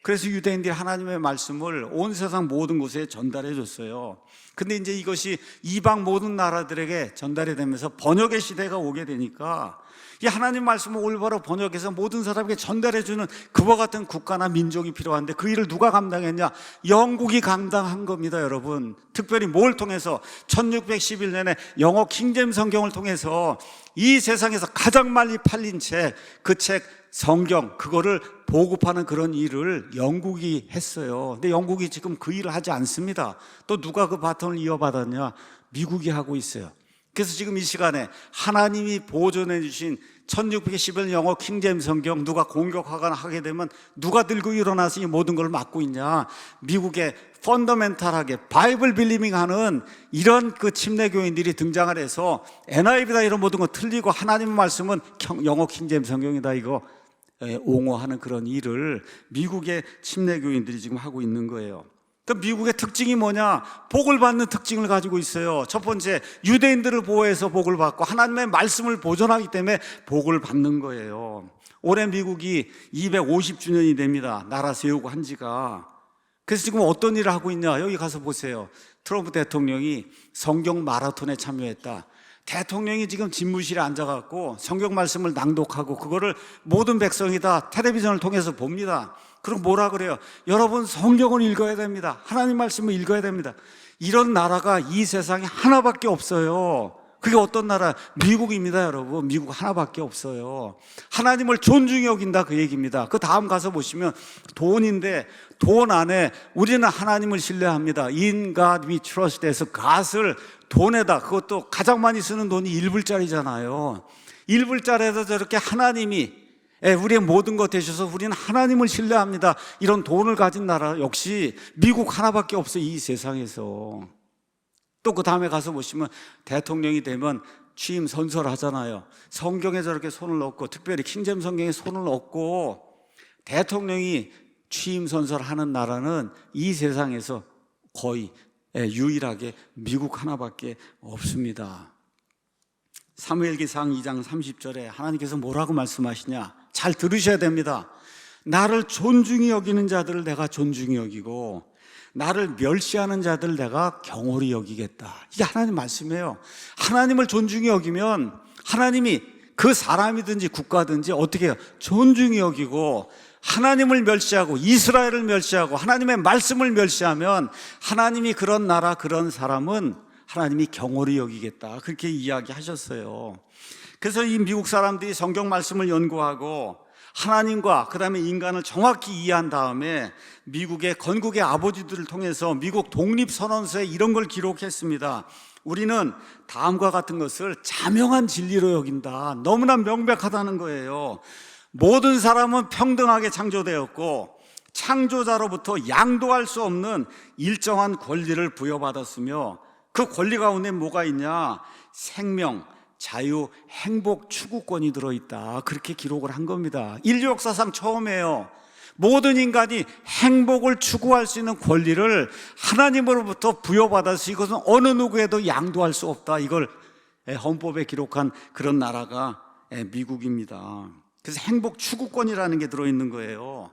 그래서 유대인들이 하나님의 말씀을 온 세상 모든 곳에 전달해 줬어요. 근데 이제 이것이 이방 모든 나라들에게 전달이 되면서 번역의 시대가 오게 되니까 이 하나님 말씀을 올바로 번역해서 모든 사람에게 전달해 주는 그와 같은 국가나 민족이 필요한데 그 일을 누가 감당했냐? 영국이 감당한 겁니다, 여러분. 특별히 뭘 통해서? 1611년에 영어 킹제임스 성경을 통해서 이 세상에서 가장 많이 팔린 책, 그 책 성경, 그거를 보급하는 그런 일을 영국이 했어요. 근데 영국이 지금 그 일을 하지 않습니다. 또 누가 그 바톤을 이어받았냐? 미국이 하고 있어요. 그래서 지금 이 시간에 하나님이 보존해 주신 1611년 영어 킹제임스 성경 누가 공격하거나 하게 되면 누가 들고 일어나서 이 모든 걸 막고 있냐? 미국의 펀더멘탈하게 바이블 빌리밍하는 이런 그 침례교인들이 등장을 해서 NIV다 이런 모든 거 틀리고 하나님의 말씀은 영어 킹제임스 성경이다 이거 옹호하는 그런 일을 미국의 침례교인들이 지금 하고 있는 거예요. 그 미국의 특징이 뭐냐? 복을 받는 특징을 가지고 있어요. 첫 번째, 유대인들을 보호해서 복을 받고 하나님의 말씀을 보존하기 때문에 복을 받는 거예요. 올해 미국이 250주년이 됩니다. 나라 세우고 한 지가. 그래서 지금 어떤 일을 하고 있냐? 여기 가서 보세요. 트럼프 대통령이 성경 마라톤에 참여했다. 대통령이 지금 집무실에 앉아갖고 성경 말씀을 낭독하고 그거를 모든 백성이 다 텔레비전을 통해서 봅니다. 그럼 뭐라 그래요? 여러분 성경을 읽어야 됩니다. 하나님 말씀을 읽어야 됩니다. 이런 나라가 이 세상에 하나밖에 없어요. 그게 어떤 나라? 미국입니다, 여러분. 미국 하나밖에 없어요. 하나님을 존중히 여긴다 그 얘기입니다. 그 다음 가서 보시면 돈인데 돈 안에 우리는 하나님을 신뢰합니다. In God we trust 에서 God을 돈에다, 그것도 가장 많이 쓰는 돈이 1불짜리잖아요. 1불짜리에서 저렇게 하나님이 우리의 모든 것 되셔서 우리는 하나님을 신뢰합니다. 이런 돈을 가진 나라 역시 미국 하나밖에 없어요, 이 세상에서. 또 그 다음에 가서 보시면 대통령이 되면 취임 선서를 하잖아요. 성경에 저렇게 손을 넣고, 특별히 킹제임스 성경에 손을 넣고 대통령이 취임 선서를 하는 나라는 이 세상에서 거의 유일하게 미국 하나밖에 없습니다. 사무엘기상 2장 30절에 하나님께서 뭐라고 말씀하시냐? 잘 들으셔야 됩니다. 나를 존중히 여기는 자들을 내가 존중히 여기고 나를 멸시하는 자들을 내가 경홀히 여기겠다. 이게 하나님 말씀이에요. 하나님을 존중히 여기면 하나님이 그 사람이든지 국가든지 어떻게 해요? 존중히 여기고, 하나님을 멸시하고 이스라엘을 멸시하고 하나님의 말씀을 멸시하면 하나님이 그런 나라 그런 사람은 하나님이 경홀히 여기겠다, 그렇게 이야기하셨어요. 그래서 이 미국 사람들이 성경 말씀을 연구하고 하나님과 그 다음에 인간을 정확히 이해한 다음에 미국의 건국의 아버지들을 통해서 미국 독립선언서에 이런 걸 기록했습니다. 우리는 다음과 같은 것을 자명한 진리로 여긴다. 너무나 명백하다는 거예요. 모든 사람은 평등하게 창조되었고 창조자로부터 양도할 수 없는 일정한 권리를 부여받았으며 그 권리 가운데 뭐가 있냐? 생명, 자유, 행복 추구권이 들어있다. 그렇게 기록을 한 겁니다. 인류 역사상 처음이에요. 모든 인간이 행복을 추구할 수 있는 권리를 하나님으로부터 부여받아서 이것은 어느 누구에도 양도할 수 없다. 이걸 헌법에 기록한 그런 나라가 미국입니다. 그래서 행복 추구권이라는 게 들어있는 거예요.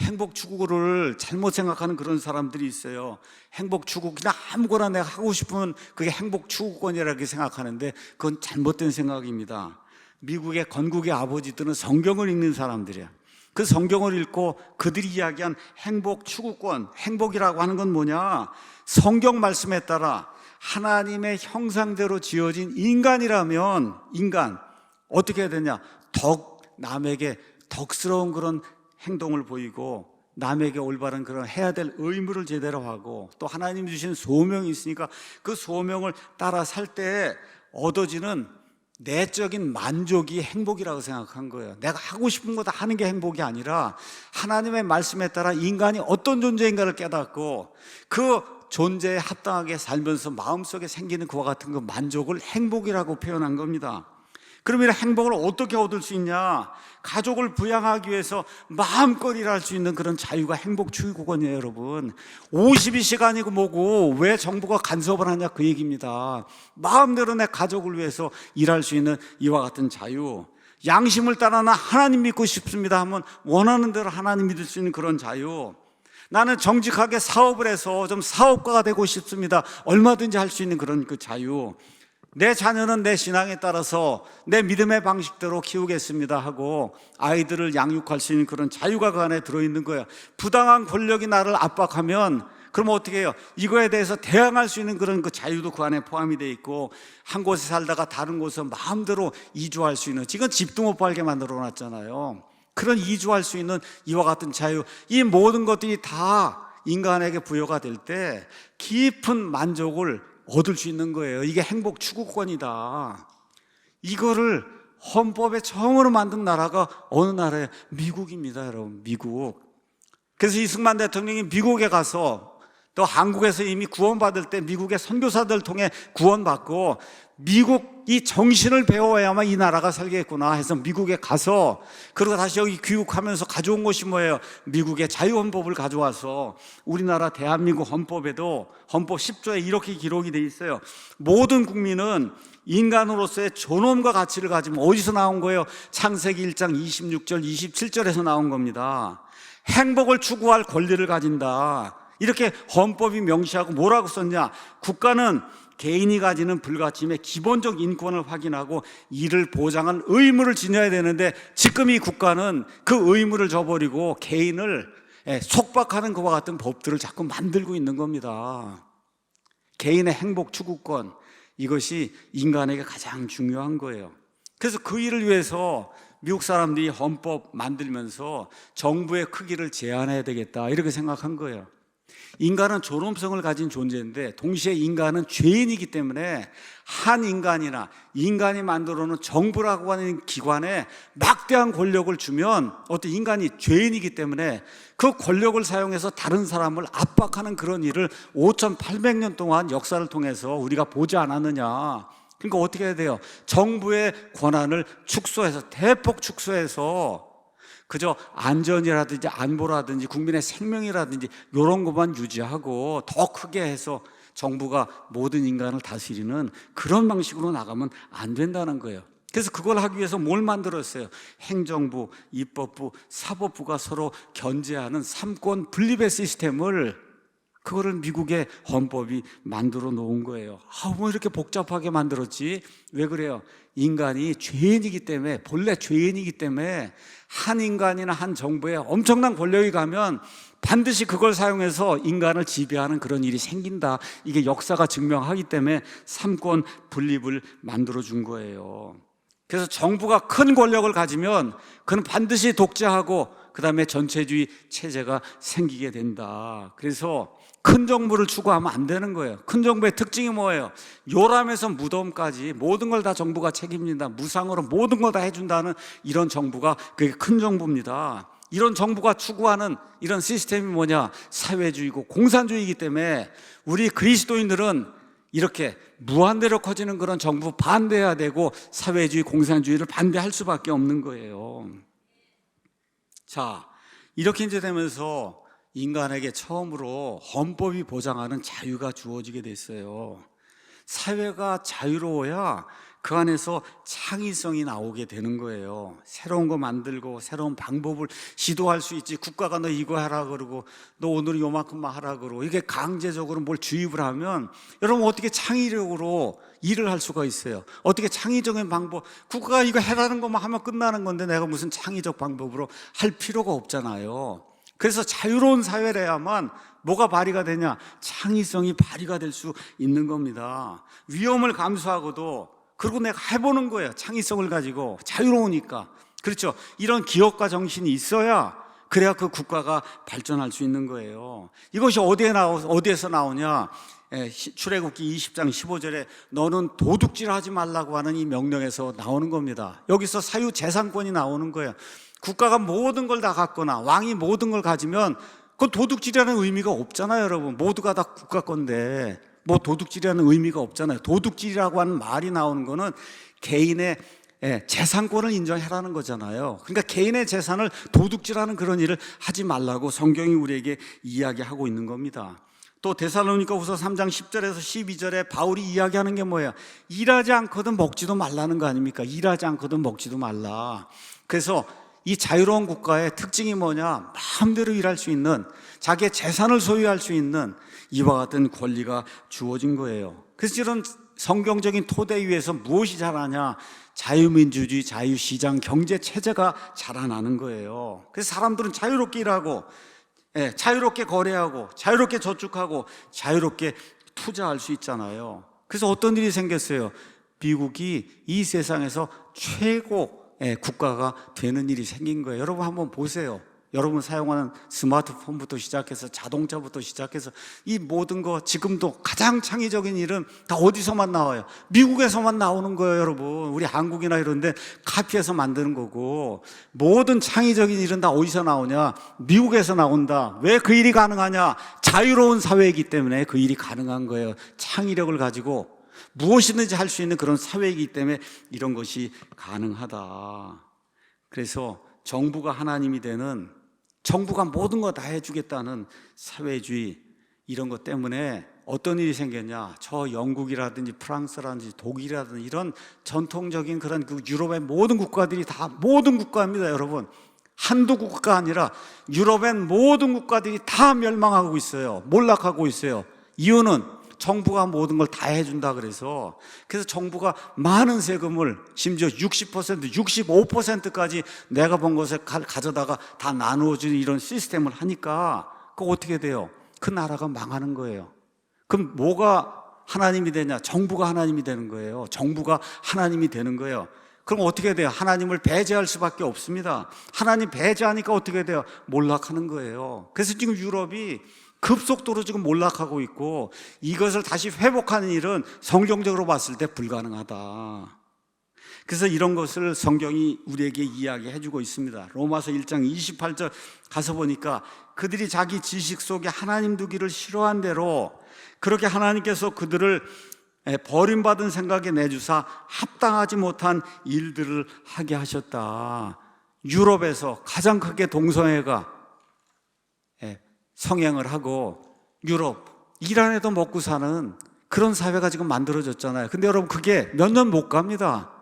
행복 추구를 잘못 생각하는 그런 사람들이 있어요. 행복 추구, 그냥 아무거나 내가 하고 싶으면 그게 행복 추구권이라고 생각하는데 그건 잘못된 생각입니다. 미국의 건국의 아버지들은 성경을 읽는 사람들이야. 그 성경을 읽고 그들이 이야기한 행복 추구권, 행복이라고 하는 건 뭐냐? 성경 말씀에 따라 하나님의 형상대로 지어진 인간이라면 인간 어떻게 해야 되냐? 남에게 덕스러운 그런 행동을 보이고 남에게 올바른 그런 해야 될 의무를 제대로 하고 또 하나님 주신 소명이 있으니까 그 소명을 따라 살 때 얻어지는 내적인 만족이 행복이라고 생각한 거예요. 내가 하고 싶은 거 다 하는 게 행복이 아니라 하나님의 말씀에 따라 인간이 어떤 존재인가를 깨닫고 그 존재에 합당하게 살면서 마음속에 생기는 그와 같은 그 만족을 행복이라고 표현한 겁니다. 그럼 이런 행복을 어떻게 얻을 수 있냐? 가족을 부양하기 위해서 마음껏 일할 수 있는 그런 자유가 행복 추구권이에요, 여러분. 52시간이고 뭐고 왜 정부가 간섭을 하냐 그 얘기입니다. 마음대로 내 가족을 위해서 일할 수 있는 이와 같은 자유. 양심을 따라 나 하나님 믿고 싶습니다 하면 원하는 대로 하나님 믿을 수 있는 그런 자유. 나는 정직하게 사업을 해서 좀 사업가가 되고 싶습니다. 얼마든지 할 수 있는 그런 그 자유. 내 자녀는 내 신앙에 따라서 내 믿음의 방식대로 키우겠습니다 하고 아이들을 양육할 수 있는 그런 자유가 그 안에 들어있는 거예요. 부당한 권력이 나를 압박하면 그럼 어떻게 해요? 이거에 대해서 대항할 수 있는 그런 그 자유도 그 안에 포함이 되어 있고 한 곳에 살다가 다른 곳에 마음대로 이주할 수 있는, 지금 집도 못 팔게 만들어 놨잖아요. 그런 이주할 수 있는 이와 같은 자유, 이 모든 것들이 다 인간에게 부여가 될 때 깊은 만족을 얻을 수 있는 거예요. 이게 행복 추구권이다. 이거를 헌법에 처음으로 만든 나라가 어느 나라예요? 미국입니다, 여러분. 미국. 그래서 이승만 대통령이 미국에 가서 또 한국에서 이미 구원받을 때 미국의 선교사들 통해 구원받고 미국 이 정신을 배워야만 이 나라가 살겠구나 해서 미국에 가서 그리고 다시 여기 귀국하면서 가져온 것이 뭐예요? 미국의 자유헌법을 가져와서 우리나라 대한민국 헌법에도 헌법 10조에 이렇게 기록이 돼 있어요. 모든 국민은 인간으로서의 존엄과 가치를 가지면 어디서 나온 거예요? 창세기 1장 26절 27절에서 나온 겁니다. 행복을 추구할 권리를 가진다. 이렇게 헌법이 명시하고 뭐라고 썼냐? 국가는 개인이 가지는 불가침의 기본적 인권을 확인하고 이를 보장할 의무를 지녀야 되는데 지금 이 국가는 그 의무를 저버리고 개인을 속박하는 것과 같은 법들을 자꾸 만들고 있는 겁니다. 개인의 행복 추구권, 이것이 인간에게 가장 중요한 거예요. 그래서 그 일을 위해서 미국 사람들이 헌법 만들면서 정부의 크기를 제한해야 되겠다 이렇게 생각한 거예요. 인간은 존엄성을 가진 존재인데 동시에 인간은 죄인이기 때문에 한 인간이나 인간이 만들어 놓은 정부라고 하는 기관에 막대한 권력을 주면 어떤 인간이 죄인이기 때문에 그 권력을 사용해서 다른 사람을 압박하는 그런 일을 5,800년 동안 역사를 통해서 우리가 보지 않았느냐. 그러니까 어떻게 해야 돼요? 정부의 권한을 축소해서 대폭 축소해서 그저 안전이라든지 안보라든지 국민의 생명이라든지 이런 것만 유지하고 더 크게 해서 정부가 모든 인간을 다스리는 그런 방식으로 나가면 안 된다는 거예요. 그래서 그걸 하기 위해서 뭘 만들었어요? 행정부, 입법부, 사법부가 서로 견제하는 삼권 분립의 시스템을, 그거를 미국의 헌법이 만들어 놓은 거예요. 뭐 이렇게 복잡하게 만들었지? 왜 그래요? 인간이 죄인이기 때문에, 본래 죄인이기 때문에 한 인간이나 한 정부에 엄청난 권력이 가면 반드시 그걸 사용해서 인간을 지배하는 그런 일이 생긴다. 이게 역사가 증명하기 때문에 삼권 분립을 만들어 준 거예요. 그래서 정부가 큰 권력을 가지면 그는 반드시 독재하고 그 다음에 전체주의 체제가 생기게 된다. 그래서 큰 정부를 추구하면 안 되는 거예요. 큰 정부의 특징이 뭐예요? 요람에서 무덤까지 모든 걸 다 정부가 책임진다. 무상으로 모든 걸 다 해준다는 이런 정부가 그게 큰 정부입니다. 이런 정부가 추구하는 이런 시스템이 뭐냐? 사회주의고 공산주의이기 때문에 우리 그리스도인들은 이렇게 무한대로 커지는 그런 정부 반대해야 되고 사회주의 공산주의를 반대할 수밖에 없는 거예요. 자, 이렇게 이제 되면서 인간에게 처음으로 헌법이 보장하는 자유가 주어지게 됐어요. 사회가 자유로워야 그 안에서 창의성이 나오게 되는 거예요. 새로운 거 만들고 새로운 방법을 시도할 수 있지. 국가가 너 이거 하라 그러고 너 오늘 요만큼만 하라 그러고 이게 강제적으로 뭘 주입을 하면 여러분 어떻게 창의력으로 일을 할 수가 있어요? 어떻게 창의적인 방법, 국가가 이거 해라는 것만 하면 끝나는 건데 내가 무슨 창의적 방법으로 할 필요가 없잖아요. 그래서 자유로운 사회래야만 뭐가 발휘가 되냐? 창의성이 발휘가 될 수 있는 겁니다. 위험을 감수하고도 그리고 내가 해보는 거예요. 창의성을 가지고 자유로우니까. 그렇죠. 이런 기업가 정신이 있어야 그래야 그 국가가 발전할 수 있는 거예요. 이것이 어디에서 나오냐? 출애굽기 20장 15절에 너는 도둑질하지 말라고 하는 이 명령에서 나오는 겁니다. 여기서 사유재산권이 나오는 거예요. 국가가 모든 걸 다 갖거나 왕이 모든 걸 가지면 그건 도둑질이라는 의미가 없잖아요, 여러분. 모두가 다 국가 건데 뭐 도둑질이라는 의미가 없잖아요. 도둑질이라고 하는 말이 나오는 거는 개인의 재산권을 인정해라는 거잖아요. 그러니까 개인의 재산을 도둑질하는 그런 일을 하지 말라고 성경이 우리에게 이야기하고 있는 겁니다. 또 데살로니가후서 3장 10절에서 12절에 바울이 이야기하는 게 뭐예요? 일하지 않거든 먹지도 말라는 거 아닙니까? 일하지 않거든 먹지도 말라. 그래서 이 자유로운 국가의 특징이 뭐냐? 마음대로 일할 수 있는, 자기의 재산을 소유할 수 있는 이와 같은 권리가 주어진 거예요. 그래서 이런 성경적인 토대 위에서 무엇이 자라냐? 자유민주주의, 자유시장 경제 체제가 자라나는 거예요. 그래서 사람들은 자유롭게 일하고, 자유롭게 거래하고, 자유롭게 저축하고, 자유롭게 투자할 수 있잖아요. 그래서 어떤 일이 생겼어요? 미국이 이 세상에서 최고 국가가 되는 일이 생긴 거예요. 여러분 한번 보세요. 여러분 사용하는 스마트폰부터 시작해서 자동차부터 시작해서 이 모든 거 지금도 가장 창의적인 일은 다 어디서만 나와요? 미국에서만 나오는 거예요, 여러분. 우리 한국이나 이런데 카피해서 만드는 거고, 모든 창의적인 일은 다 어디서 나오냐? 미국에서 나온다. 왜 그 일이 가능하냐? 자유로운 사회이기 때문에 그 일이 가능한 거예요. 창의력을 가지고 무엇이든지 할 수 있는 그런 사회이기 때문에 이런 것이 가능하다. 그래서 정부가 하나님이 되는, 정부가 모든 거 다 해주겠다는 사회주의, 이런 것 때문에 어떤 일이 생겼냐? 저 영국이라든지 프랑스라든지 독일이라든지 이런 전통적인 그런 그 유럽의 모든 국가들이 다, 모든 국가입니다, 여러분. 한두 국가가 아니라 유럽의 모든 국가들이 다 멸망하고 있어요. 몰락하고 있어요. 이유는 정부가 모든 걸 다 해준다 그래서 정부가 많은 세금을 심지어 60%, 65%까지 내가 번 것을 가져다가 다 나누어주는 이런 시스템을 하니까 그거 어떻게 돼요? 그 나라가 망하는 거예요. 그럼 뭐가 하나님이 되냐? 정부가 하나님이 되는 거예요. 정부가 하나님이 되는 거예요. 그럼 어떻게 돼요? 하나님을 배제할 수밖에 없습니다. 하나님 배제하니까 어떻게 돼요? 몰락하는 거예요. 그래서 지금 유럽이 급속도로 지금 몰락하고 있고 이것을 다시 회복하는 일은 성경적으로 봤을 때 불가능하다. 그래서 이런 것을 성경이 우리에게 이야기해 주고 있습니다. 로마서 1장 28절 가서 보니까 그들이 자기 지식 속에 하나님 두기를 싫어한 대로 그렇게 하나님께서 그들을 버림받은 생각에 내주사 합당하지 못한 일들을 하게 하셨다. 유럽에서 가장 크게 동성애가 성행을 하고 유럽, 이란에도 먹고 사는 그런 사회가 지금 만들어졌잖아요. 근데 여러분 그게 몇 년 못 갑니다.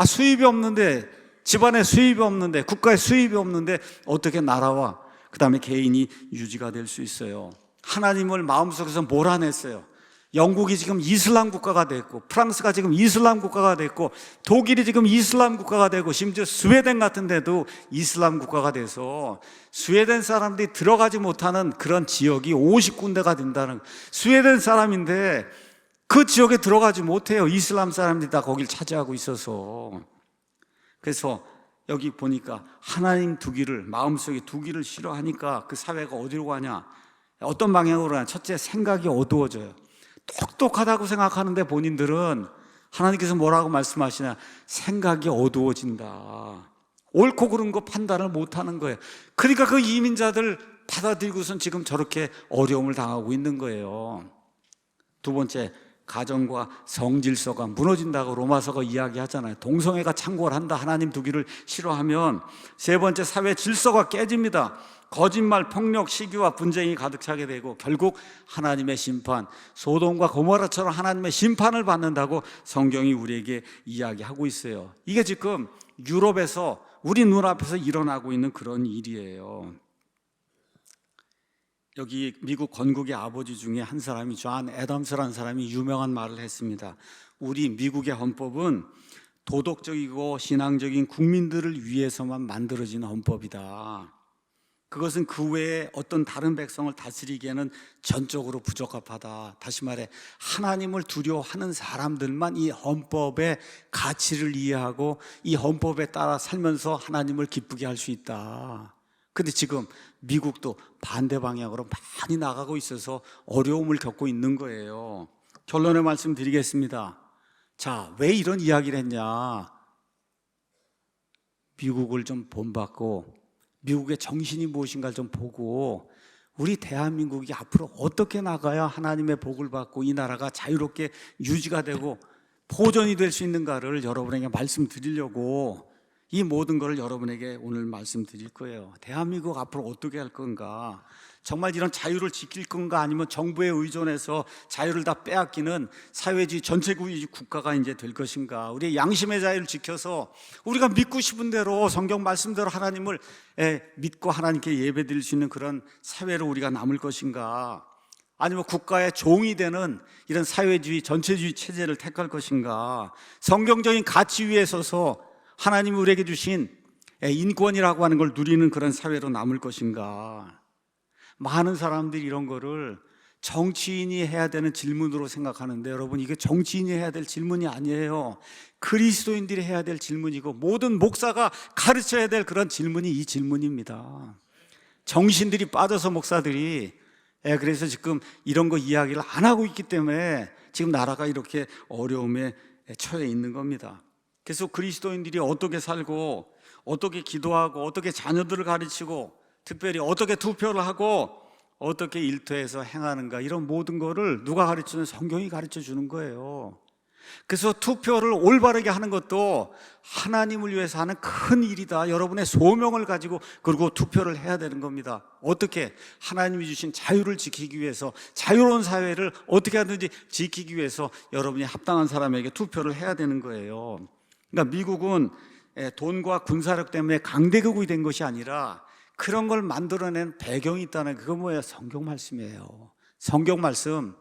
수입이 없는데, 집안에 수입이 없는데, 국가에 수입이 없는데 어떻게 나라와 그 다음에 개인이 유지가 될 수 있어요? 하나님을 마음속에서 몰아냈어요. 영국이 지금 이슬람 국가가 됐고, 프랑스가 지금 이슬람 국가가 됐고, 독일이 지금 이슬람 국가가 되고, 심지어 스웨덴 같은 데도 이슬람 국가가 돼서 스웨덴 사람들이 들어가지 못하는 그런 지역이 50군데가 된다는, 스웨덴 사람인데 그 지역에 들어가지 못해요. 이슬람 사람들이 다 거길 차지하고 있어서. 그래서 여기 보니까 하나님 두기를, 마음속에 두기를 싫어하니까 그 사회가 어디로 가냐? 어떤 방향으로 가냐? 첫째, 생각이 어두워져요. 똑똑하다고 생각하는데 본인들은 하나님께서 뭐라고 말씀하시냐? 생각이 어두워진다. 옳고 그른 거 판단을 못하는 거예요. 그러니까 그 이민자들 받아들이고선 지금 저렇게 어려움을 당하고 있는 거예요. 두 번째, 가정과 성질서가 무너진다고 로마서가 이야기하잖아요. 동성애가 창궐을 한다, 하나님 두기를 싫어하면. 세 번째, 사회 질서가 깨집니다. 거짓말, 폭력, 시기와 분쟁이 가득 차게 되고 결국 하나님의 심판, 소돔과 고모라처럼 하나님의 심판을 받는다고 성경이 우리에게 이야기하고 있어요. 이게 지금 유럽에서 우리 눈앞에서 일어나고 있는 그런 일이에요. 여기 미국 건국의 아버지 중에 한 사람이 존 애덤스라는 사람이 유명한 말을 했습니다. 우리 미국의 헌법은 도덕적이고 신앙적인 국민들을 위해서만 만들어진 헌법이다. 그것은 그 외에 어떤 다른 백성을 다스리기에는 전적으로 부적합하다. 다시 말해 하나님을 두려워하는 사람들만 이 헌법의 가치를 이해하고 이 헌법에 따라 살면서 하나님을 기쁘게 할 수 있다. 근데 지금 미국도 반대 방향으로 많이 나가고 있어서 어려움을 겪고 있는 거예요. 결론의 말씀 드리겠습니다. 자, 왜 이런 이야기를 했냐? 미국을 좀 본받고 미국의 정신이 무엇인가를 좀 보고 우리 대한민국이 앞으로 어떻게 나가야 하나님의 복을 받고 이 나라가 자유롭게 유지가 되고 보존이 될 수 있는가를 여러분에게 말씀드리려고 이 모든 것을 여러분에게 오늘 말씀드릴 거예요. 대한민국 앞으로 어떻게 할 건가? 정말 이런 자유를 지킬 건가? 아니면 정부에 의존해서 자유를 다 빼앗기는 사회주의 전체주의 국가가 이제 될 것인가? 우리의 양심의 자유를 지켜서 우리가 믿고 싶은 대로 성경 말씀대로 하나님을 믿고 하나님께 예배드릴 수 있는 그런 사회로 우리가 남을 것인가? 아니면 국가의 종이 되는 이런 사회주의 전체주의 체제를 택할 것인가? 성경적인 가치 위에 서서 하나님이 우리에게 주신 인권이라고 하는 걸 누리는 그런 사회로 남을 것인가? 많은 사람들이 이런 거를 정치인이 해야 되는 질문으로 생각하는데 여러분, 이게 정치인이 해야 될 질문이 아니에요. 그리스도인들이 해야 될 질문이고 모든 목사가 가르쳐야 될 그런 질문이 이 질문입니다. 정신들이 빠져서 목사들이 그래서 지금 이런 거 이야기를 안 하고 있기 때문에 지금 나라가 이렇게 어려움에 처해 있는 겁니다. 그래서 그리스도인들이 어떻게 살고 어떻게 기도하고 어떻게 자녀들을 가르치고 특별히 어떻게 투표를 하고 어떻게 일터에서 행하는가, 이런 모든 거를 누가 가르치는? 성경이 가르쳐 주는 거예요. 그래서 투표를 올바르게 하는 것도 하나님을 위해서 하는 큰 일이다. 여러분의 소명을 가지고 그리고 투표를 해야 되는 겁니다. 어떻게? 하나님이 주신 자유를 지키기 위해서, 자유로운 사회를 어떻게 하든지 지키기 위해서 여러분이 합당한 사람에게 투표를 해야 되는 거예요. 그러니까 미국은 돈과 군사력 때문에 강대국이 된 것이 아니라 그런 걸 만들어낸 배경이 있다는, 그거 뭐예요? 성경 말씀이에요. 성경 말씀,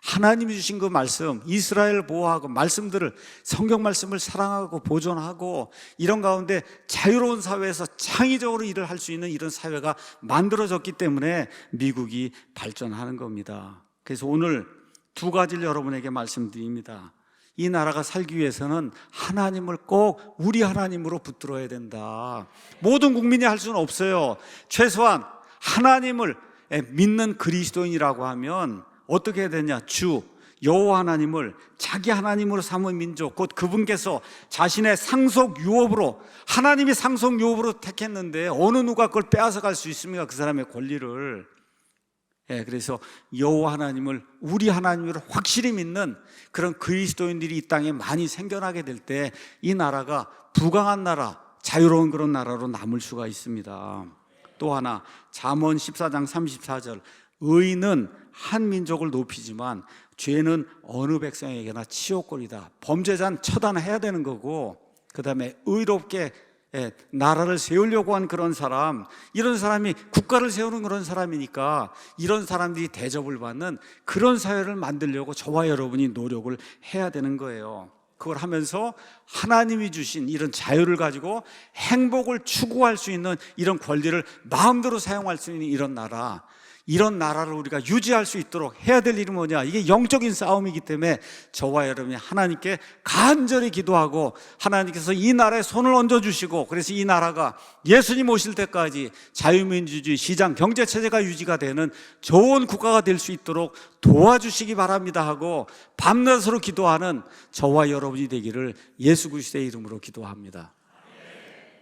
하나님이 주신 그 말씀, 이스라엘을 보호하고 말씀들을, 성경 말씀을 사랑하고 보존하고 이런 가운데 자유로운 사회에서 창의적으로 일을 할 수 있는 이런 사회가 만들어졌기 때문에 미국이 발전하는 겁니다. 그래서 오늘 두 가지를 여러분에게 말씀드립니다. 이 나라가 살기 위해서는 하나님을 꼭 우리 하나님으로 붙들어야 된다. 모든 국민이 할 수는 없어요. 최소한 하나님을 믿는 그리스도인이라고 하면 어떻게 해야 되냐? 주 여호와 하나님을 자기 하나님으로 삼은 민족, 곧 그분께서 자신의 상속 유업으로, 하나님이 상속 유업으로 택했는데 어느 누가 그걸 빼앗아 갈 수 있습니까? 그 사람의 권리를. 그래서 여호와 하나님을 우리 하나님으로 확실히 믿는 그런 그리스도인들이 이 땅에 많이 생겨나게 될 때 이 나라가 부강한 나라, 자유로운 그런 나라로 남을 수가 있습니다. 또 하나, 잠언 14장 34절, 의인은 한 민족을 높이지만 죄는 어느 백성에게나 치욕거리다. 범죄자는 처단해야 되는 거고, 그 다음에 의롭게 나라를 세우려고 한 그런 사람, 이런 사람이 국가를 세우는 그런 사람이니까 이런 사람들이 대접을 받는 그런 사회를 만들려고 저와 여러분이 노력을 해야 되는 거예요. 그걸 하면서 하나님이 주신 이런 자유를 가지고 행복을 추구할 수 있는 이런 권리를 마음대로 사용할 수 있는 이런 나라, 이런 나라를 우리가 유지할 수 있도록 해야 될 일은 뭐냐? 이게 영적인 싸움이기 때문에 저와 여러분이 하나님께 간절히 기도하고 하나님께서 이 나라에 손을 얹어주시고, 그래서 이 나라가 예수님 오실 때까지 자유민주주의 시장 경제체제가 유지가 되는 좋은 국가가 될 수 있도록 도와주시기 바랍니다 하고 밤낮으로 기도하는 저와 여러분이 되기를 예수 그리스도의 이름으로 기도합니다.